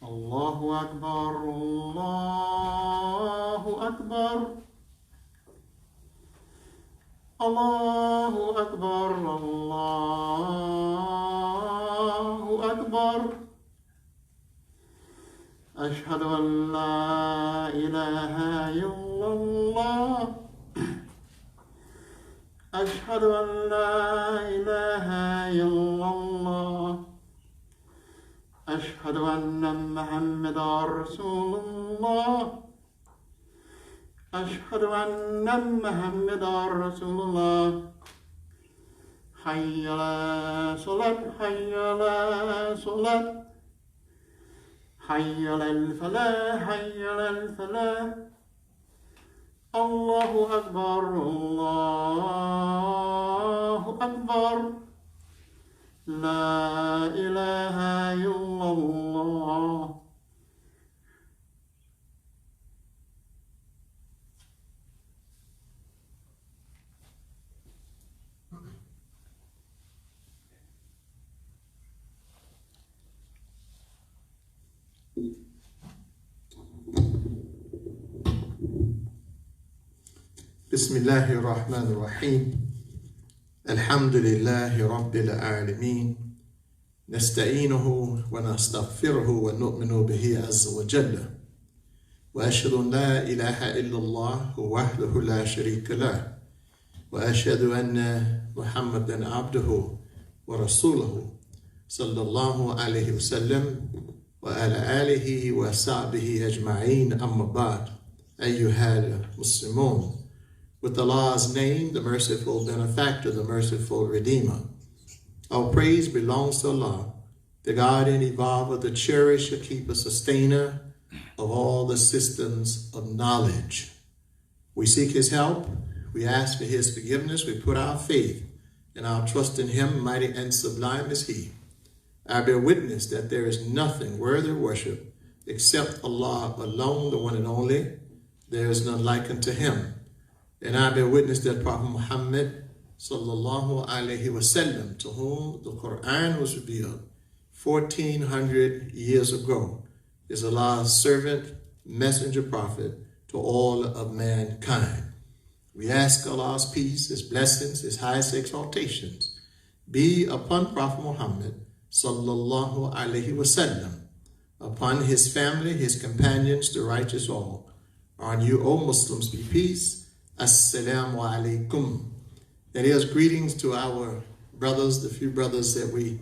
الله أكبر الله أكبر الله أكبر الله أكبر أشهد أن لا إله إلا الله أشهد أن لا إله إلا الله أشهد أن محمدا رسول الله أشهد أن محمدا رسول الله حي على الصلاة حي على الصلاة حي على الفلاح حي على الفلاح الله أكبر الله أكبر لا إله إلا الله. بسم الله الرحمن الرحيم الحمد لله رب العالمين نستعينه ونستغفره ونؤمن به عز وجل وأشهد أن لا إله إلا الله وحده لا شريك له وأشهد أن محمدا عبده ورسوله صلى الله عليه وسلم وعلى آله وصحبه أجمعين أما بعد أيها المسلمون. With Allah's name, the merciful benefactor, the merciful redeemer. Our praise belongs to Allah, the guardian, evolver, the cherisher, keeper, sustainer of all the systems of knowledge. We seek His help. We ask for His forgiveness. We put our faith and our trust in Him, mighty and sublime is He. I bear witness that there is nothing worthy of worship except Allah alone, the one and only. There is none like unto Him. And I bear witness that Prophet Muhammad sallallahu alaihi wasallam, to whom the Quran was revealed 1400 years ago, is Allah's servant, messenger, prophet to all of mankind. We ask Allah's peace, His blessings, His highest exaltations be upon Prophet Muhammad sallallahu alaihi wasallam, upon his family, his companions, the righteous all. On you, O Muslims, be peace. Assalamu alaikum. That is, greetings to our brothers, the few brothers that we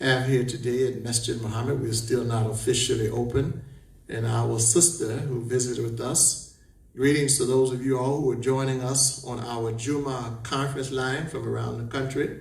have here today at Masjid Muhammad. We're still not officially open. And our sister who visited with us. Greetings to those of you all who are joining us on our Jummah conference line from around the country.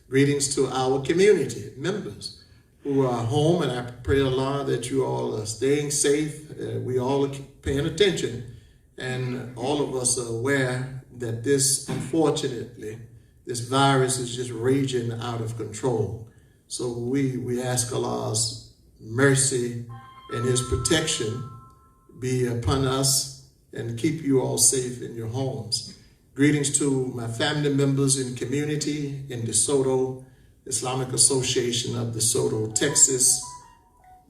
Greetings to our community members who are home, and I pray Allah that you all are staying safe. We all are paying attention. And all of us are aware that this, unfortunately, this virus is just raging out of control. So we ask Allah's mercy and His protection be upon us and keep you all safe in your homes. Greetings to my family members in community in DeSoto, Islamic Association of DeSoto, Texas.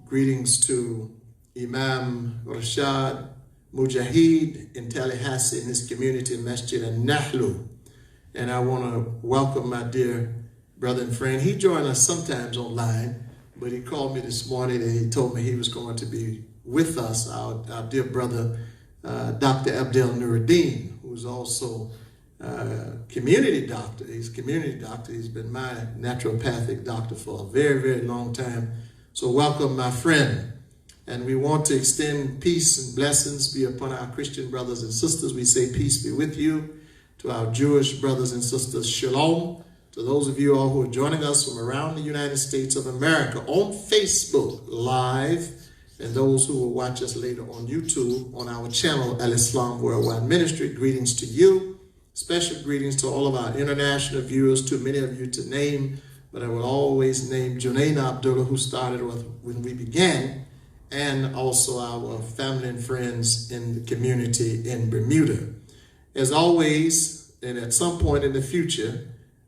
Greetings to Imam Rashad Mujahid in Tallahassee in his community Masjid al-Nahlu. And I want to welcome my dear brother and friend. He joins us sometimes online, but he called me this morning and he told me he was going to be with us, our dear brother, Dr. Abdullah Nuruddin, who's also a community doctor. He's a community doctor. He's been my naturopathic doctor for a very, very long time. So welcome, my friend. And we want to extend peace and blessings be upon our Christian brothers and sisters. We say peace be with you. To our Jewish brothers and sisters, shalom. To those of you all who are joining us from around the United States of America on Facebook Live, and those who will watch us later on YouTube on our channel, Al-Islam Worldwide Ministry, greetings to you. Special greetings to all of our international viewers, too many of you to name, but I will always name Junaina Abdullah, who started with when we began, and also our family and friends in the community in Bermuda. As always, and at some point in the future,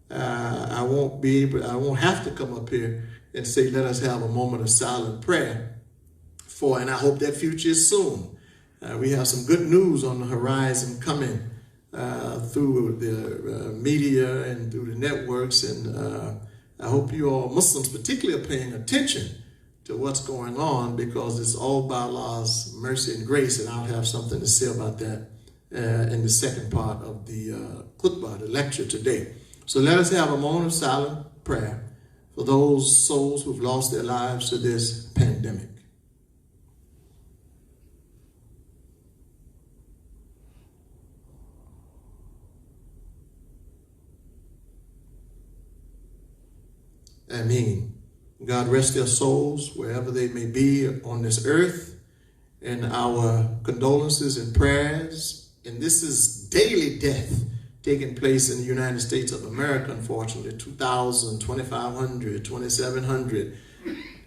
I won't have to come up here and say, let us have a moment of silent prayer for, and I hope that future is soon. We have some good news on the horizon coming through the media and through the networks, and I hope you all Muslims particularly are paying attention to what's going on, because it's all by Allah's mercy and grace, and I'll have something to say about that in the second part of the khutbah, the lecture today. So let us have a moment of silent prayer for those souls who've lost their lives to this pandemic. Ameen. God rest their souls wherever they may be on this earth, and our condolences and prayers. And this is daily death taking place in the United States of America, unfortunately. 2,000, 2,500, 2,700,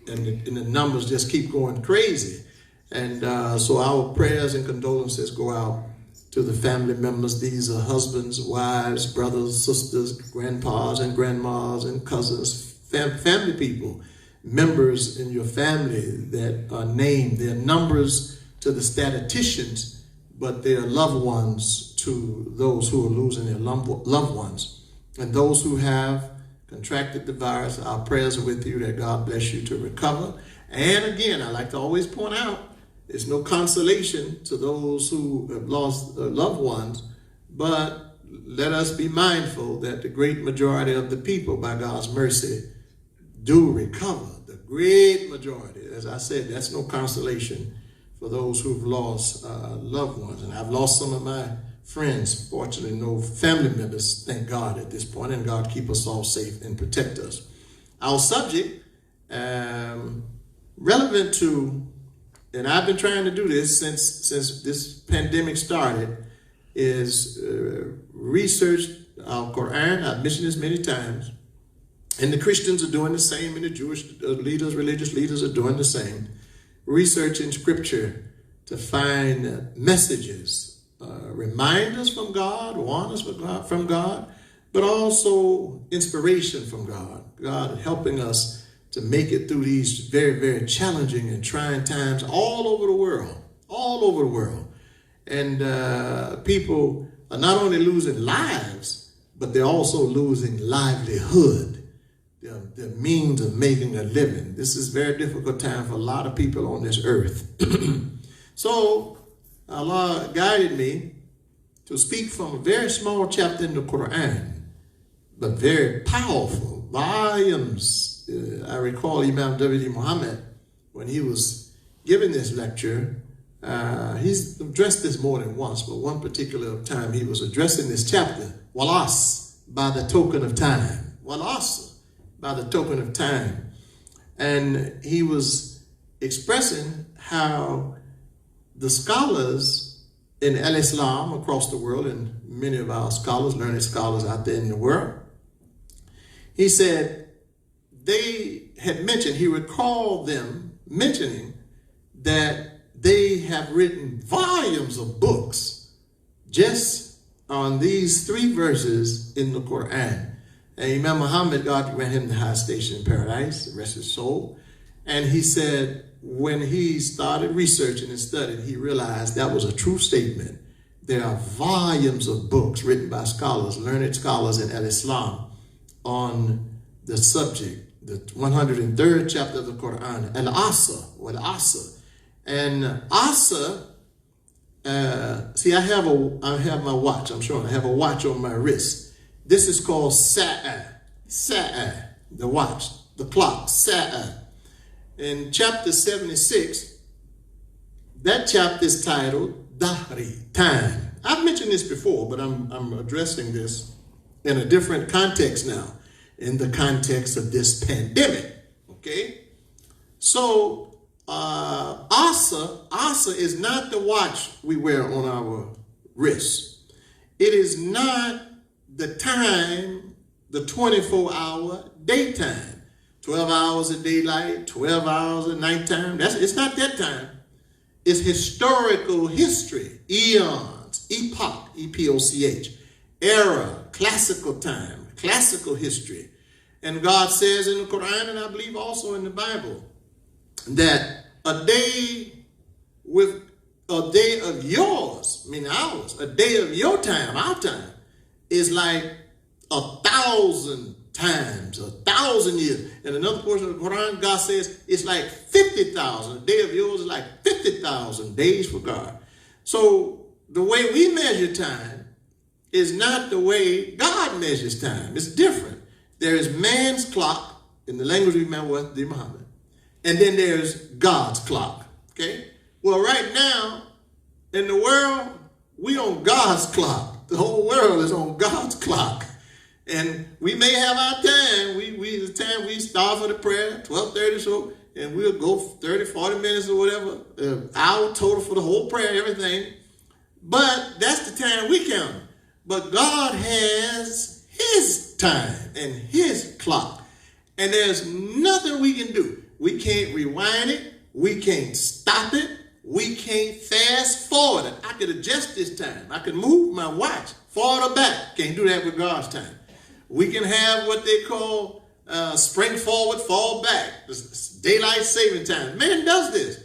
and the numbers just keep going crazy. And so our prayers and condolences go out to the family members. These are husbands, wives, brothers, sisters, grandpas and grandmas and cousins, family people, members in your family that are named. They're numbers to the statisticians, but they are loved ones to those who are losing their loved ones. And those who have contracted the virus, our prayers are with you that God bless you to recover. And again, I like to always point out, there's no consolation to those who have lost loved ones, but let us be mindful that the great majority of the people, by God's mercy, do recover. The great majority. As I said, that's no consolation for those who've lost loved ones. And I've lost some of my friends. Fortunately, no family members, thank God, at this point. And God keep us all safe and protect us. Our subject, relevant to, and I've been trying to do this since this pandemic started, is research our Quran. I've mentioned this many times. And the Christians are doing the same, and the Jewish leaders, religious leaders are doing the same. Researching scripture to find messages, reminders from God, warnings from God, but also inspiration from God. God helping us to make it through these very, very challenging and trying times all over the world. And people are not only losing lives, but they're also losing livelihood. The means of making a living. This is a very difficult time for a lot of people on this earth. So Allah guided me to speak from a very small chapter in the Quran, but very powerful volumes. I recall Imam W.D. Muhammad, when he was giving this lecture, he's addressed this more than once, but one particular time he was addressing this chapter, Walas, by the token of time. Walas, by the token of time. And he was expressing how the scholars in Al-Islam across the world, and many of our scholars, learned scholars out there in the world, he said they had mentioned, he recalled them mentioning that they have written volumes of books just on these 3 verses in the Quran. And Imam Muhammad, God grant him the high station in paradise, rest his soul. And he said when he started researching and studying, he realized that was a true statement. There are volumes of books written by scholars, learned scholars in Al-Islam on the subject, the 103rd chapter of the Quran, Al-Asr, or Al-Asr. And Asr, see, I have my watch, I'm showing, I have a watch on my wrist. This is called Sa'a, the watch, the clock, Sa'a. In chapter 76, that chapter is titled Dahri, time. I've mentioned this before, but I'm addressing this in a different context now, in the context of this pandemic, okay? So, Asa is not the watch we wear on our wrists. It is not the time, the 24-hour daytime, 12 hours of daylight, 12 hours of nighttime. It's not that time. It's historical history, eons, epoch, E-P-O-C-H, era, classical time, classical history. And God says in the Quran, and I believe also in the Bible, that A day with a day of yours, meaning ours, a day of your time, our time, is like 1,000 times, 1,000 years. In another portion of the Quran, God says it's like 50,000. A day of yours is like 50,000 days for God. So the way we measure time is not the way God measures time. It's different. There is man's clock, in the language we remember with the Muhammad, and then there's God's clock. Okay? Well, right now, in the world, we on God's clock. The whole world is on God's clock. And we may have our time. The time we start for the prayer, 12:30 or so, and we'll go 30, 40 minutes or whatever, hour total for the whole prayer, everything. But that's the time we count. But God has his time and his clock. And there's nothing we can do. We can't rewind it. We can't stop it. We can't fast forward it. I could adjust this time. I could move my watch forward or back. Can't do that with God's time. We can have what they call spring forward, fall back. Daylight saving time. Man does this.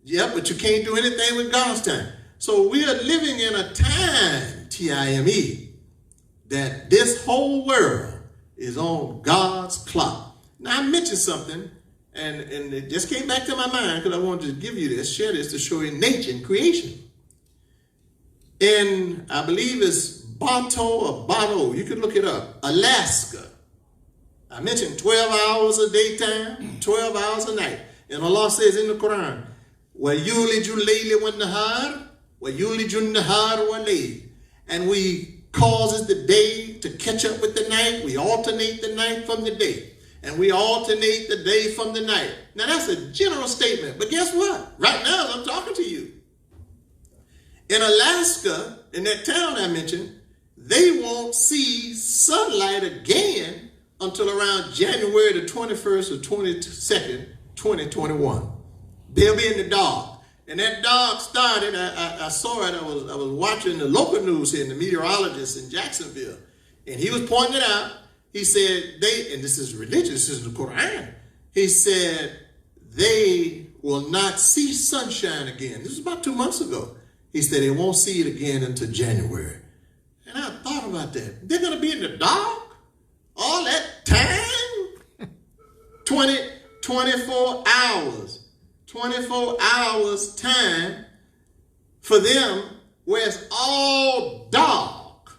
Yeah, but you can't do anything with God's time. So we are living in a time, T-I-M-E, that this whole world is on God's clock. Now I mentioned something, and it just came back to my mind because I wanted to give you this, share this to show you nature and creation. In, I believe it's Bato, you can look it up, Alaska. I mentioned 12 hours a daytime, 12 hours a night. And Allah says in the Quran, وَيُولِجُ اللَّيْلِ وَالنَّهَارِ وَيُولِجُ النَّهَارِ وَاللَّيْلِ. And we causes the day to catch up with the night. We alternate the night from the day. And we alternate the day from the night. Now that's a general statement. But guess what? Right now as I'm talking to you, in Alaska, in that town I mentioned, they won't see sunlight again until around January the 21st or 22nd, 2021. They'll be in the dark. And that dark started, I saw it, I was watching the local news here, and the meteorologist in Jacksonville, and he was pointing it out. He said and this is religious, this is the Quran. He said they will not see sunshine again. This was about 2 months ago. He said they won't see it again until January. And I thought about that. They're going to be in the dark all that time? 24 hours. 24 hours time for them where it's all dark.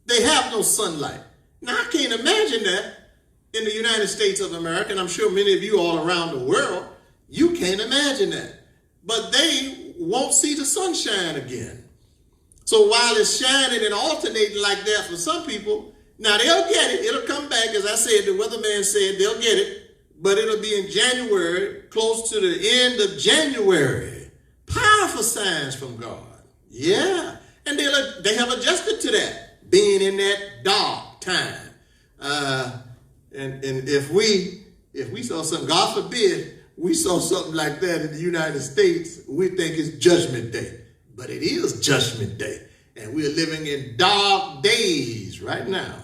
They have no sunlight. Now, I can't imagine that in the United States of America, and I'm sure many of you all around the world, you can't imagine that. But they won't see the sunshine again. So while it's shining and alternating like that for some people, now they'll get it. It'll come back. As I said, the weatherman said they'll get it. But it'll be in January, close to the end of January. Powerful signs from God. Yeah. And they have adjusted to that, being in that dark time. And if we saw something, God forbid, we saw something like that in the United States, we think it's Judgment Day. But it is Judgment Day. And we're living in dark days right now.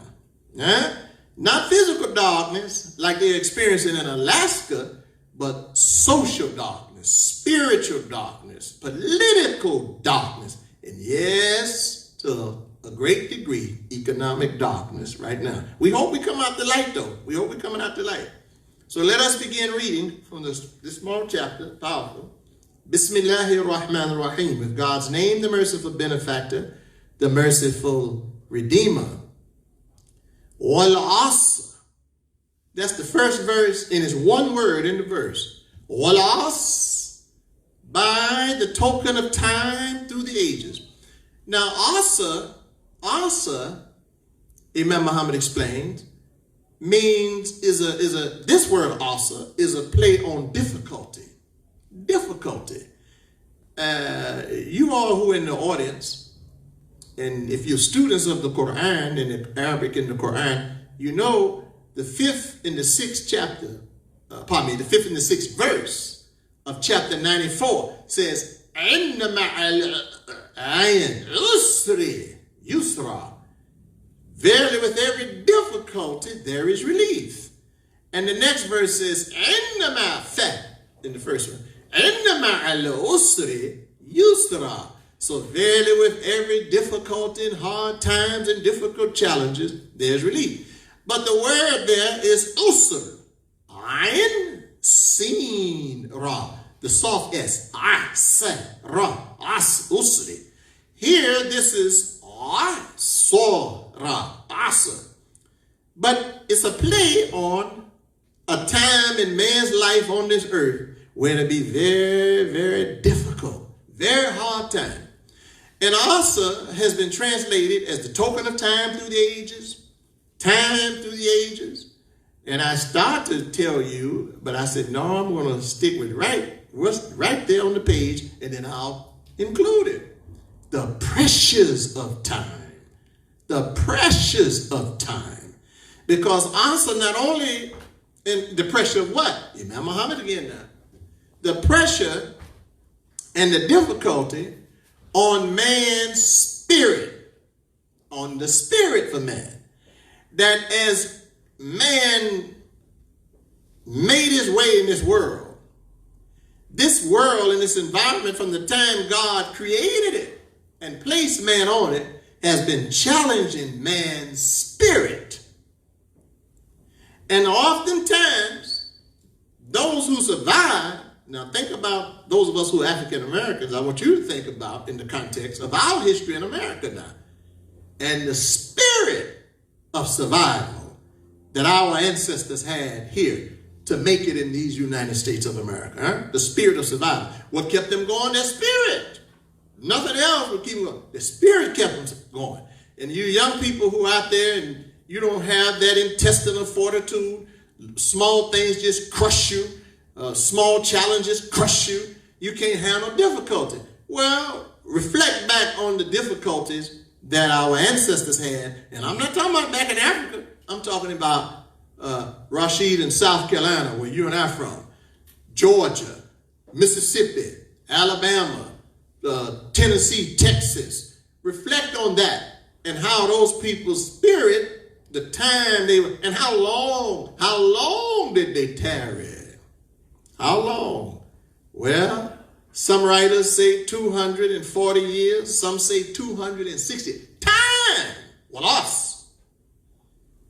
Huh? Not physical darkness like they're experiencing in Alaska, but social darkness, spiritual darkness, political darkness, and yes, to a great degree, economic darkness right now. We hope we come out the light, though. We hope we're coming out the light. So let us begin reading from this small chapter, powerful. Bismillahir Rahmanir Rahim, with God's name, the merciful benefactor, the merciful redeemer. Wal Asr. That's the first verse, and it's one word in the verse. Wal Asr, by the token of time through the ages. Now, Asr, Imam Muhammad explained, means this word Asr is a play on difficulty. Difficulty. You all who are in the audience, and if you're students of the Quran and the Arabic in the Quran, you know the 5th and the 6th chapter, the 5th and the 6th verse of chapter 94 says, "Inna ma'al usri yusra." Verily, with every difficulty there is relief. And the next verse says, "Inna ma fa," in the first one, inna ma'al usri yusra. So verily with every difficulty and hard times and difficult challenges, there's relief. But the word there is usr. Ayn, sin, ra. The soft S. Ra. Usri. Here, this is ra. Asr. But it's a play on a time in man's life on this earth where it'll be very, very difficult, very hard time. And Asa has been translated as the token of time through the ages, time through the ages. And I started to tell you, but I said, no, I'm going to stick with what's right there on the page, and then I'll include it. The pressures of time. The pressures of time. Because Asa not only in the pressure of what? Imam Muhammad again now. The pressure and the difficulty on man's spirit, on the spirit for man, that as man made his way in this world and this environment from the time God created it and placed man on it has been challenging man's spirit. And oftentimes, those who survive, now think about those of us who are African Americans, I want you to think about in the context of our history in America now. And the spirit of survival that our ancestors had here to make it in these United States of America. Huh? The spirit of survival. What kept them going? Their spirit. Nothing else would keep them going. The spirit kept them going. And you young people who are out there and you don't have that intestinal fortitude, small things just crush you. Small challenges crush you. You can't handle difficulty. Well, reflect back on the difficulties that our ancestors had. And I'm not talking about back in Africa. I'm talking about Rashid in South Carolina, where you and I are from. Georgia, Mississippi, Alabama, Tennessee, Texas. Reflect on that and how those people's spirit, the time they were, and how long did they tarry? How long? Well, some writers say 240 years. Some say 260. Time! Well, us.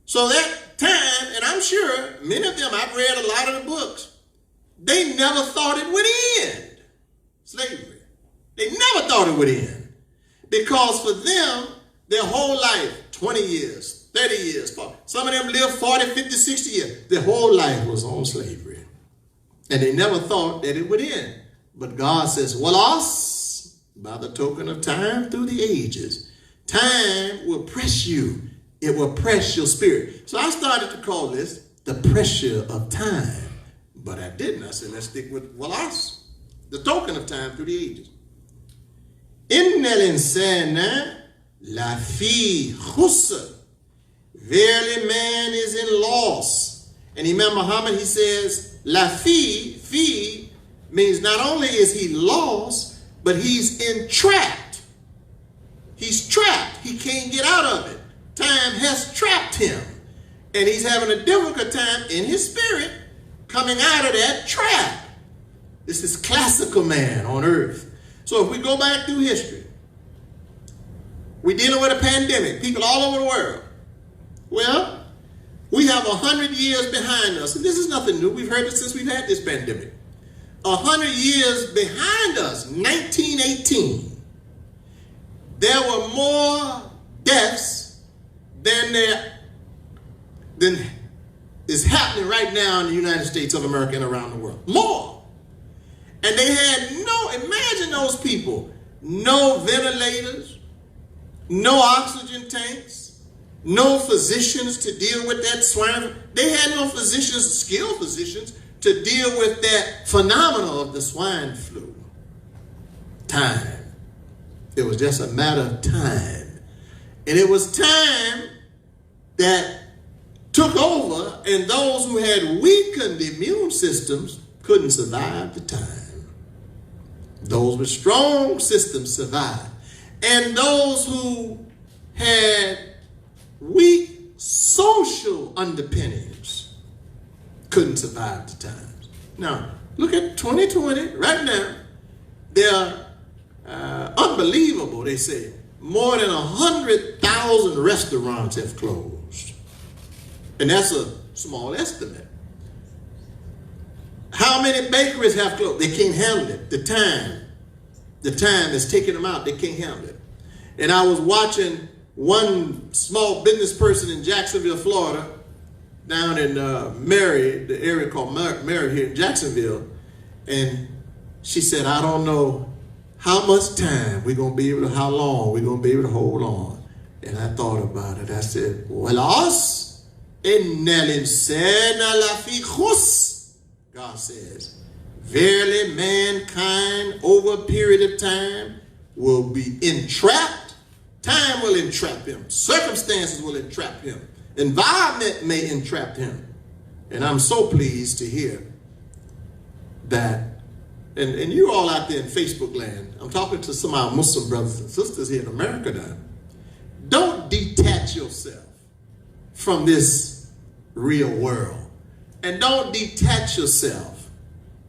So that time, and I'm sure many of them, I've read a lot of the books, they never thought it would end. Slavery. They never thought it would end. Because for them, their whole life, 20 years, 30 years, some of them lived 40, 50, 60 years. Their whole life was on slavery. And they never thought that it would end. But God says, well, us, by the token of time through the ages, time will press you. It will press your spirit. So I started to call this the pressure of time. But I didn't. I said, let's stick with, well, us, the token of time through the ages. Innal insana lafi khusr. Verily man is in loss. And Imam Muhammad, he says, Lafi, fi, means not only is he lost, but he's entrapped. He's trapped. He can't get out of it. Time has trapped him. And he's having a difficult time in his spirit coming out of that trap. This is classical man on earth. So if we go back through history, we're dealing with a pandemic, people all over the world. Well, we have 100 years behind us, and this is nothing new. We've heard it since we've had this pandemic. 100 years behind us, 1918, there were more deaths than is happening right now in the United States of America and around the world. More. And they had imagine those people, no ventilators, no oxygen tanks, no physicians to deal with that swine. They had no physicians, skilled physicians, to deal with that phenomenon of the swine flu. Time. It was just a matter of time. And it was time that took over, and those who had weakened immune systems couldn't survive the time. Those with strong systems survived. And those who had weak social underpinnings couldn't survive the times. Now, Look at 2020 right now. They're unbelievable, they say. More than 100,000 restaurants have closed. And that's a small estimate. How many bakeries have closed? They can't handle it. The time is taking them out. They can't handle it. And I was watching one small business person in Jacksonville, Florida, down in Mary, the area called Mary here in Jacksonville. And she said, I don't know how much time we're going to be able to, how long we're going to be able to hold on. And I thought about it. I said, Walas, innal insana lafi khus. God says, verily mankind over a period of time will be entrapped. Time will entrap him. Circumstances will entrap him. Environment may entrap him. And I'm so pleased to hear that. And you all out there in Facebook land, I'm talking to some of our Muslim brothers and sisters here in America now. Don't detach yourself from this real world. And don't detach yourself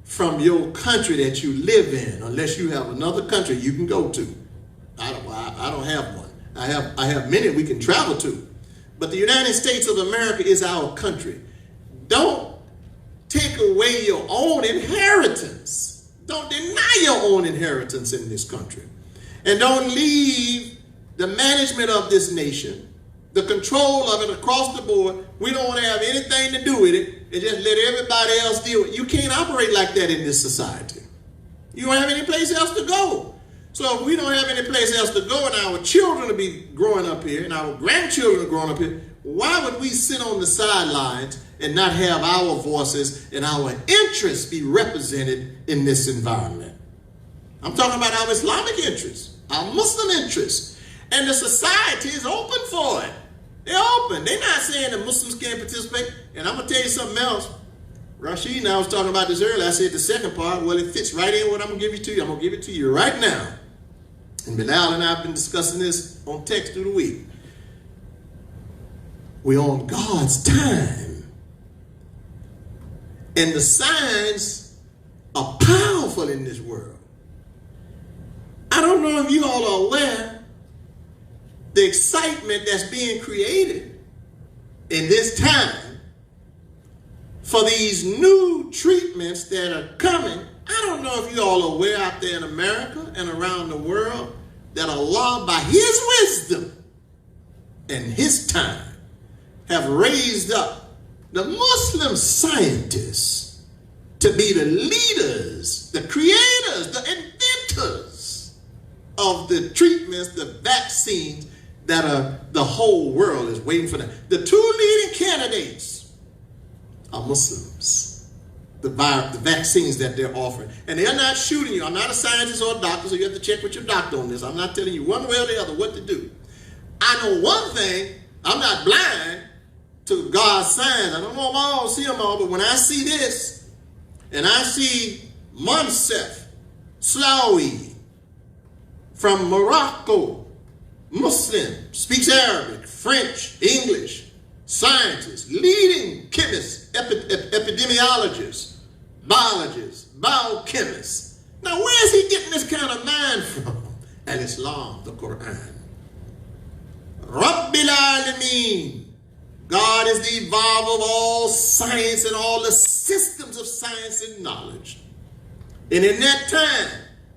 from your country that you live in, unless you have another country you can go to. I don't have one. I have many we can travel to. But the United States of America is our country. Don't take away your own inheritance. Don't deny your own inheritance in this country. And don't leave the management of this nation, the control of it across the board. We don't want to have anything to do with it and just let everybody else deal with it. You can't operate like that in this society. You don't have any place else to go. So if we don't have any place else to go and our children will be growing up here and our grandchildren are growing up here, why would we sit on the sidelines and not have our voices and our interests be represented in this environment? I'm talking about our Islamic interests, our Muslim interests. And the society is open for it. They're open. They're not saying that Muslims can't participate. And I'm going to tell you something else. Rashid and I was talking about this earlier. I said the second part, well, it fits right in what I'm going to give you to you. I'm going to give it to you right now. And Bilal and I have been discussing this on text through the week. We're on God's time. And the signs are powerful in this world. I don't know if you all are aware the excitement that's being created in this time for these new treatments that are coming. I don't know if you all are aware out there in America and around the world that Allah, by His wisdom and His time, have raised up the Muslim scientists to be the leaders, the creators, the inventors of the treatments, the vaccines that the whole world is waiting for them. The two leading candidates are Muslims. The vaccines that they're offering. And they're not shooting you. I'm not a scientist or a doctor, so you have to check with your doctor on this. I'm not telling you one way or the other what to do. I know one thing, I'm not blind to God's signs. I don't know them all, see them all, but when I see this, and I see Monsef Slaoui from Morocco, Muslim, speaks Arabic, French, English, scientist, leading chemists, epidemiologists, biologists, biochemists. Now, where is he getting this kind of mind from? Al-Islam, the Quran. Rabbil Alameen. God is the evolver of all science and all the systems of science and knowledge. And in that time,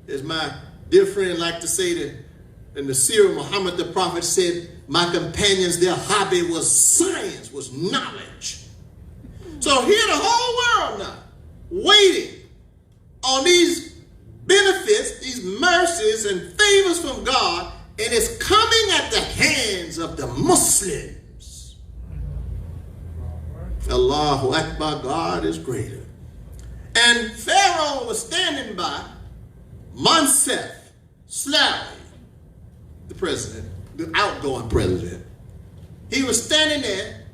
as my dear friend like to say that in the Surah, Muhammad the Prophet said, my companions, their hobby was science, was knowledge. So here the whole world now, waiting on these benefits, these mercies and favors from God, and it's coming at the hands of the Muslims. Allahu Akbar, God is greater. And Pharaoh was standing by, Monsef Slaoui, the president, the outgoing president. He was standing there,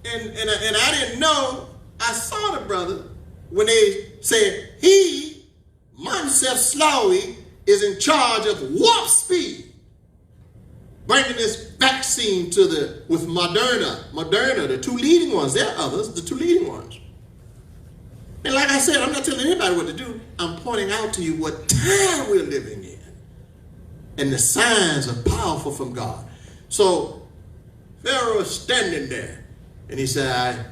and I didn't know. I saw the brother when they said Monsef Slaoui, is in charge of warp speed, bringing this vaccine with Moderna, the two leading ones. There are others, the two leading ones. And like I said, I'm not telling anybody what to do. I'm pointing out to you what time we're living in. And the signs are powerful from God. So Pharaoh is standing there. And he said, I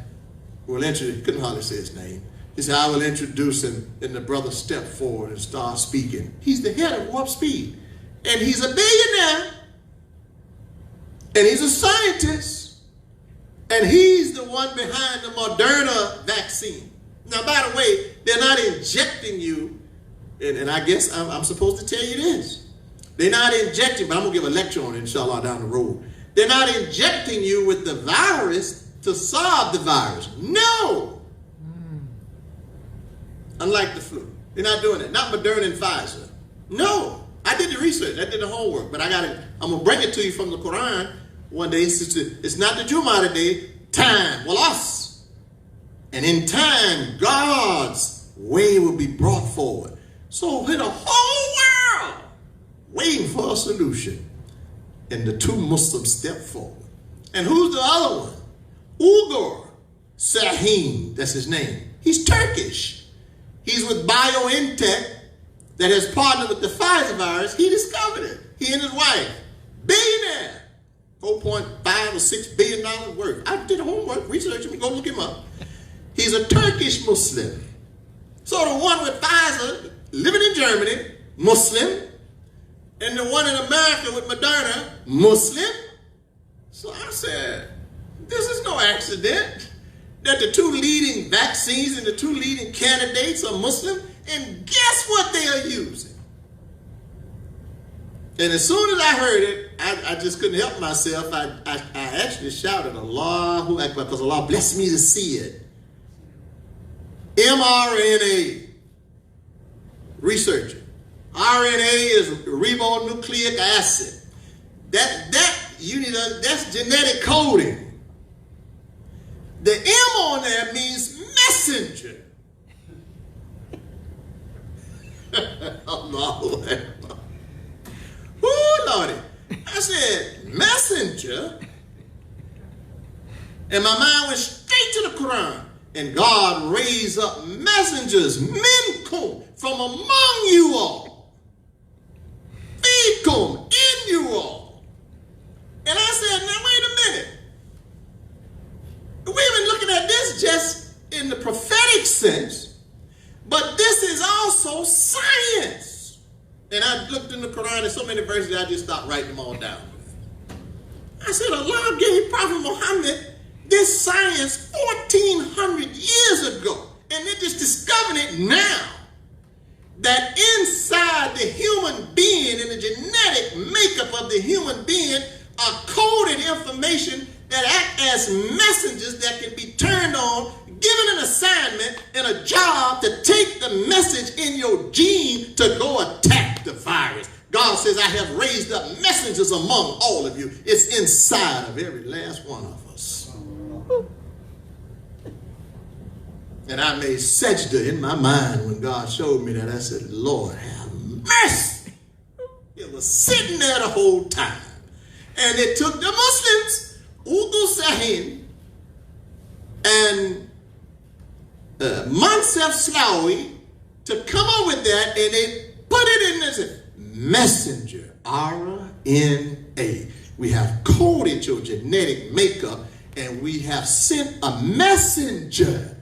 will introduce, he couldn't hardly say his name. He said, I will introduce him. And the brother stepped forward and started speaking. He's the head of Warp Speed. And he's a billionaire. And he's a scientist. And he's the one behind the Moderna vaccine. Now, by the way, they're not injecting you, and I guess I'm supposed to tell you this. They're not injecting, but I'm going to give a lecture on it, inshallah, down the road. They're not injecting you with the virus to solve the virus. No. Unlike the flu. They're not doing it. Not Moderna and Pfizer. No. I did the research. I did the homework. But I'm going to bring it to you from the Quran one day. It's not the Jumu'ah today. Time. Walas. And in time, God's way will be brought forward. So with the whole world waiting for a solution. And the two Muslims step forward. And who's the other one? Ugur Sahin, that's his name. He's Turkish. He's with BioNTech that has partnered with the Pfizer virus. He discovered it. He and his wife. Billionaire. $4.5 or $6 billion worth. I did homework, research him, go look him up. He's a Turkish Muslim. So the one with Pfizer, living in Germany, Muslim, and the one in America with Moderna, Muslim. So I said, this is no accident that the two leading vaccines and the two leading candidates are Muslim. And guess what they are using? And as soon as I heard it, I just couldn't help myself. I actually shouted, Allahu Akbar, because Allah blessed me to see it. mRNA. Research it. RNA is ribonucleic acid. That's genetic coding. The M on there means messenger. Allahu Akbar. Ooh, Lordy. I said, messenger? And my mind went straight to the Quran. And God raised up messengers, minkum, from among you all. Fikum, in you all. And I said, now wait a minute. We've been looking at this just in the prophetic sense, but this is also science. And I looked in the Quran and so many verses that I just stopped writing them all down. I said, Allah gave Prophet Muhammad this science 1,400 years ago. And they're just discovering it now. That inside the human being and the genetic makeup of the human being are coded information that act as messengers that can be turned on, given an assignment and a job to take the message in your gene to go attack the virus. God says, I have raised up messengers among all of you. It's inside of every last one of us. And I made sajda in my mind when God showed me that. I said, Lord, have mercy. It was sitting there the whole time. And it took the Muslims, Ugu Sahin and Mansef Slawi, to come up with that, and they put it in this messenger, RNA. We have coded your genetic makeup, and we have sent a messenger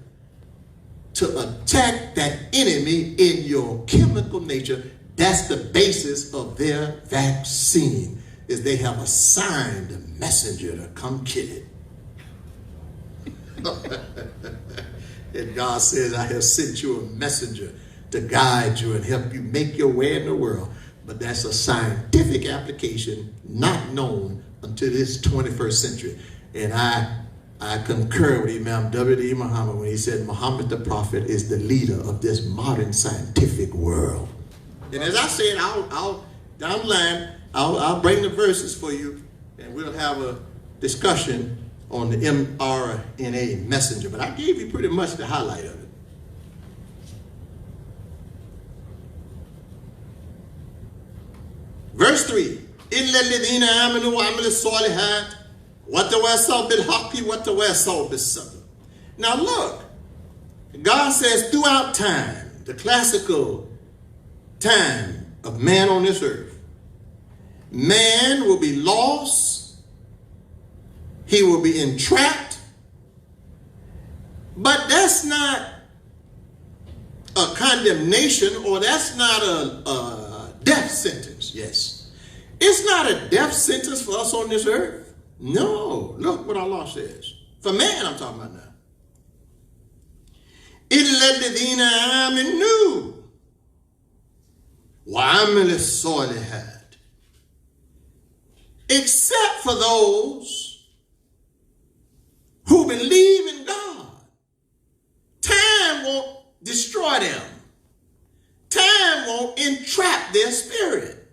to attack that enemy in your chemical nature. That's the basis of their vaccine, is they have assigned a messenger to come kill it. And God says, I have sent you a messenger to guide you and help you make your way in the world. But that's a scientific application not known until this 21st century. And I concur with Imam W.D. Muhammad when he said Muhammad the Prophet is the leader of this modern scientific world. And as I said, I'll down the line, I'll bring the verses for you, and we'll have a discussion on the mRNA messenger. But I gave you pretty much the highlight of it. Verse 3. إِلَّا الَّذِينَ آمَنُوا وَعَمِلُوا الصَّالِحَاتِ وَتَوَاصَوْا بِالْحَقِّ وَتَوَاصَوْا بِالصَّبْرِ. Now look, God says throughout time, the classical time of man on this earth, man will be lost, he will be entrapped, but that's not a condemnation, or that's not a death sentence. Yes. It's not a death sentence for us on this earth. No. Look what Allah says. For man, I'm talking about now. إِلَّا الَّذِينَ آمَنُوا وَعَمِلُوا الصَّالِحَاتِ. Except for those who believe in God. Time won't destroy them. Time won't entrap their spirit.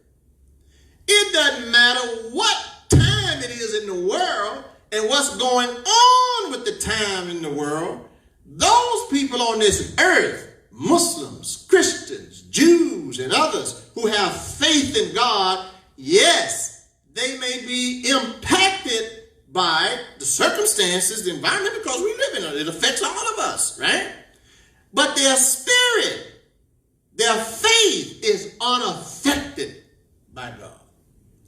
It doesn't matter what time it is in the world and what's going on with the time in the world. Those people on this earth, Muslims, Christians, Jews, and others who have faith in God, yes, they may be impacted by the circumstances, the environment, because we live in it. It affects all of us, right? But their spirit, their faith is unaffected by God.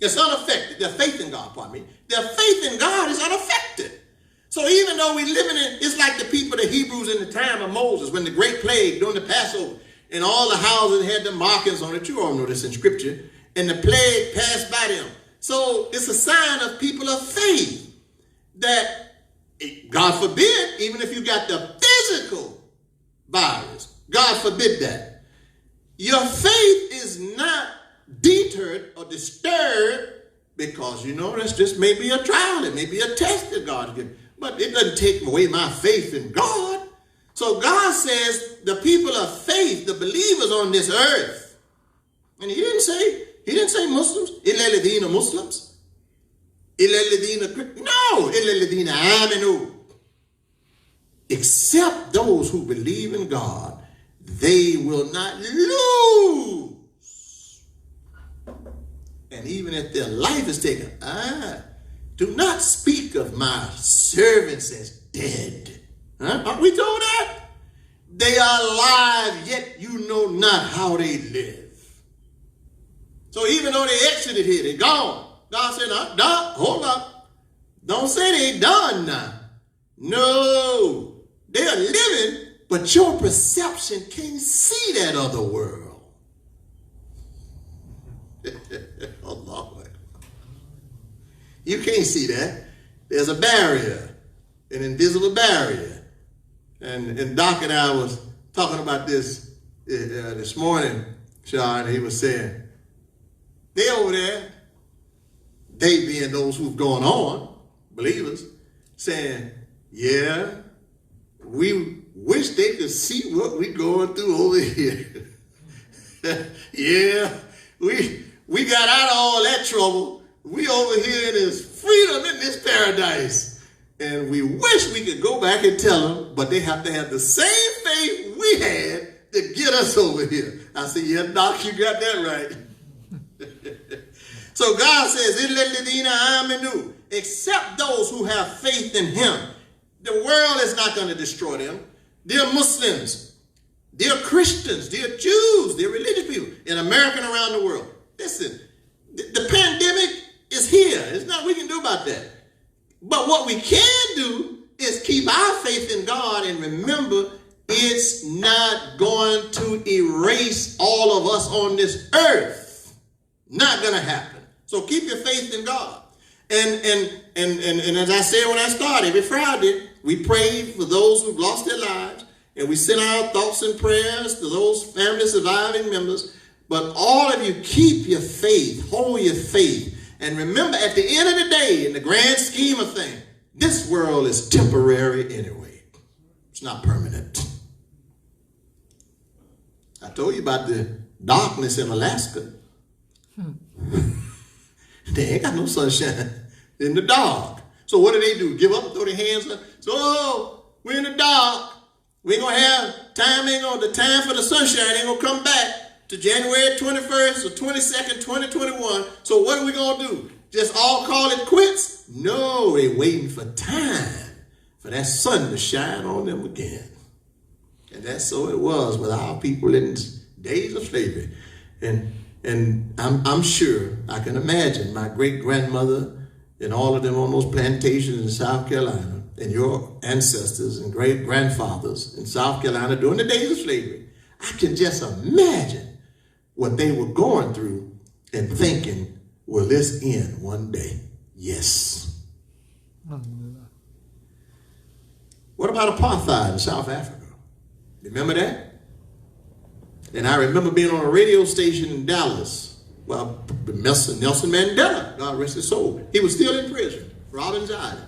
It's unaffected. Their faith in God, pardon me. Their faith in God is unaffected. So even though we live in it, it's like the people, the Hebrews in the time of Moses, when the great plague during the Passover, and all the houses had the markings on it. You all know this in Scripture. And the plague passed by them. So it's a sign of people of faith that, God forbid, even if you got the physical virus, God forbid that, your faith is not deterred or disturbed because, you know, that's just maybe a trial. It may be a test that God gives. But it doesn't take away my faith in God. So God says the people of faith, the believers on this earth, and he didn't say Muslims, illa ladina Muslims, illa ladina, no, illa ladina amanu. Except those who believe in God, they will not lose. And even if their life is taken, do not speak of my servants as dead. Aren't we told that? They are alive, yet you know not how they live. So even though they exited here, they're gone. God said, hold up. Don't say they done now. No. They are living, but your perception can't see that other world. Allah. You can't see that. There's a barrier, an invisible barrier. And Doc and I was talking about this this morning, Sean, and he was saying, they over there, they being those who've gone on, believers, saying, yeah, we wish they could see what we're going through over here. Yeah, we got out of all that trouble. We over here in this freedom, in this paradise. And we wish we could go back and tell them, but they have to have the same faith we had to get us over here. I said, yeah, Doc, you got that right. So God says, except those who have faith in him. The world is not going to destroy them. They're Muslims. They're Christians. They're Jews. They're religious people in America and around the world. Listen, the pandemic is here. There's nothing we can do about that. But what we can do is keep our faith in God and remember it's not going to erase all of us on this earth. Not going to happen. So keep your faith in God. And as I said when I started, every Friday, we pray for those who've lost their lives. And we send our thoughts and prayers to those family surviving members. But all of you keep your faith, hold your faith. And remember, at the end of the day, in the grand scheme of things, this world is temporary anyway. It's not permanent. I told you about the darkness in Alaska. They ain't got no sunshine in the dark. So what do? Give up, throw their hands up? So we're in the dark. We ain't gonna have time, the time for the sunshine ain't gonna come back to January 21st or 22nd, 2021. So what are we gonna do? Just all call it quits? No, they're waiting for time for that sun to shine on them again. And that's so it was with our people in days of slavery. And I'm sure, I can imagine my great-grandmother and all of them on those plantations in South Carolina, and your ancestors and great-grandfathers in South Carolina during the days of slavery. I can just imagine what they were going through and thinking, will this end one day? Yes. What about apartheid in South Africa? Remember that? And I remember being on a radio station in Dallas. Well, Nelson Mandela, God rest his soul, he was still in prison, Robben Island.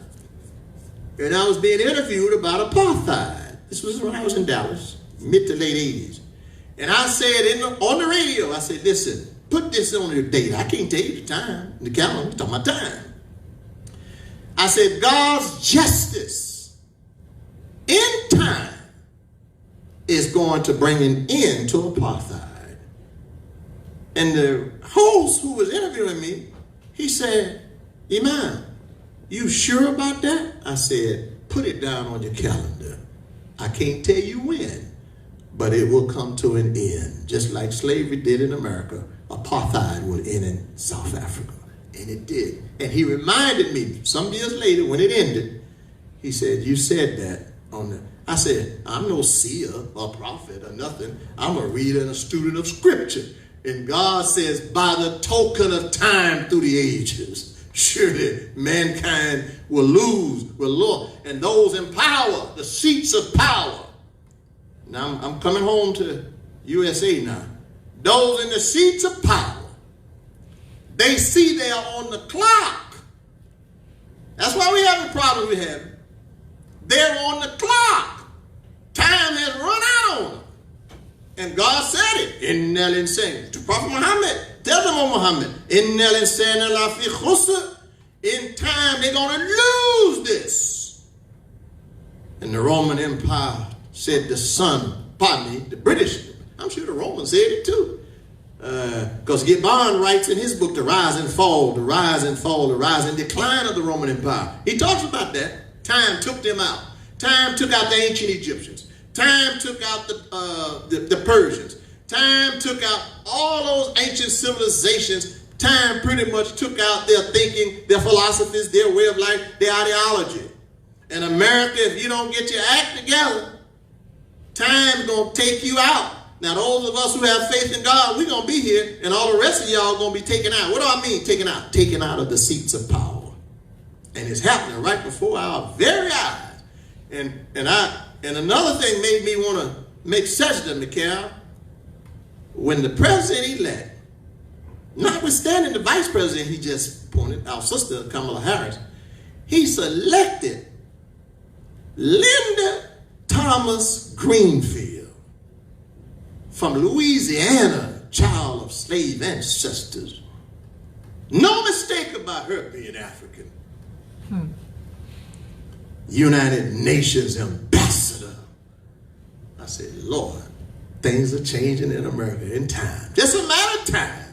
And I was being interviewed about apartheid. This was when I was in Dallas, mid to late 80s. And I said on the radio, I said, listen, put this on your date. I can't tell you the time, the calendar, I'm talking about time. I said, God's justice in time is going to bring an end to apartheid. And the host who was interviewing me, he said, Imam, you sure about that? I said, put it down on your calendar. I can't tell you when, but it will come to an end. Just like slavery did in America, apartheid will end in South Africa. And it did. And he reminded me some years later when it ended, he said, you said that on the... I said, I'm no seer or prophet or nothing. I'm a reader and a student of scripture. And God says, by the token of time through the ages, surely mankind will lose. And those in power, the seats of power. Now I'm coming home to USA now. Those in the seats of power, they see they are on the clock. That's why we have the problem we have. They're on the clock. Time has run out on them. And God said it. Innal insana. To Prophet Muhammad. Tell them, O Muhammad. Innal insana la fi khusr. In time, they're going to lose this. And the Roman Empire said the sun, pardon me, the British, I'm sure the Romans said it too. Because Gibbon writes in his book, The Rise and Fall, the Rise and Fall, the Rise and Decline of the Roman Empire. He talks about that. Time took them out. Time took out the ancient Egyptians. Time took out the Persians. Time took out all those ancient civilizations. Time pretty much took out their thinking, their philosophies, their way of life, their ideology. In America, if you don't get your act together, time's going to take you out. Now, those of us who have faith in God, we're going to be here, and all the rest of y'all are going to be taken out. What do I mean, taken out? Taken out of the seats of power. And it's happening right before our very eyes. And another thing made me want to make sajda, Mikhail, when the president-elect, notwithstanding the vice president he just appointed, our sister Kamala Harris, he selected Linda Thomas Greenfield from Louisiana, child of slave ancestors. No mistake about her being African. United Nations ambassador. I said, Lord, things are changing in America in time. Just a matter of time.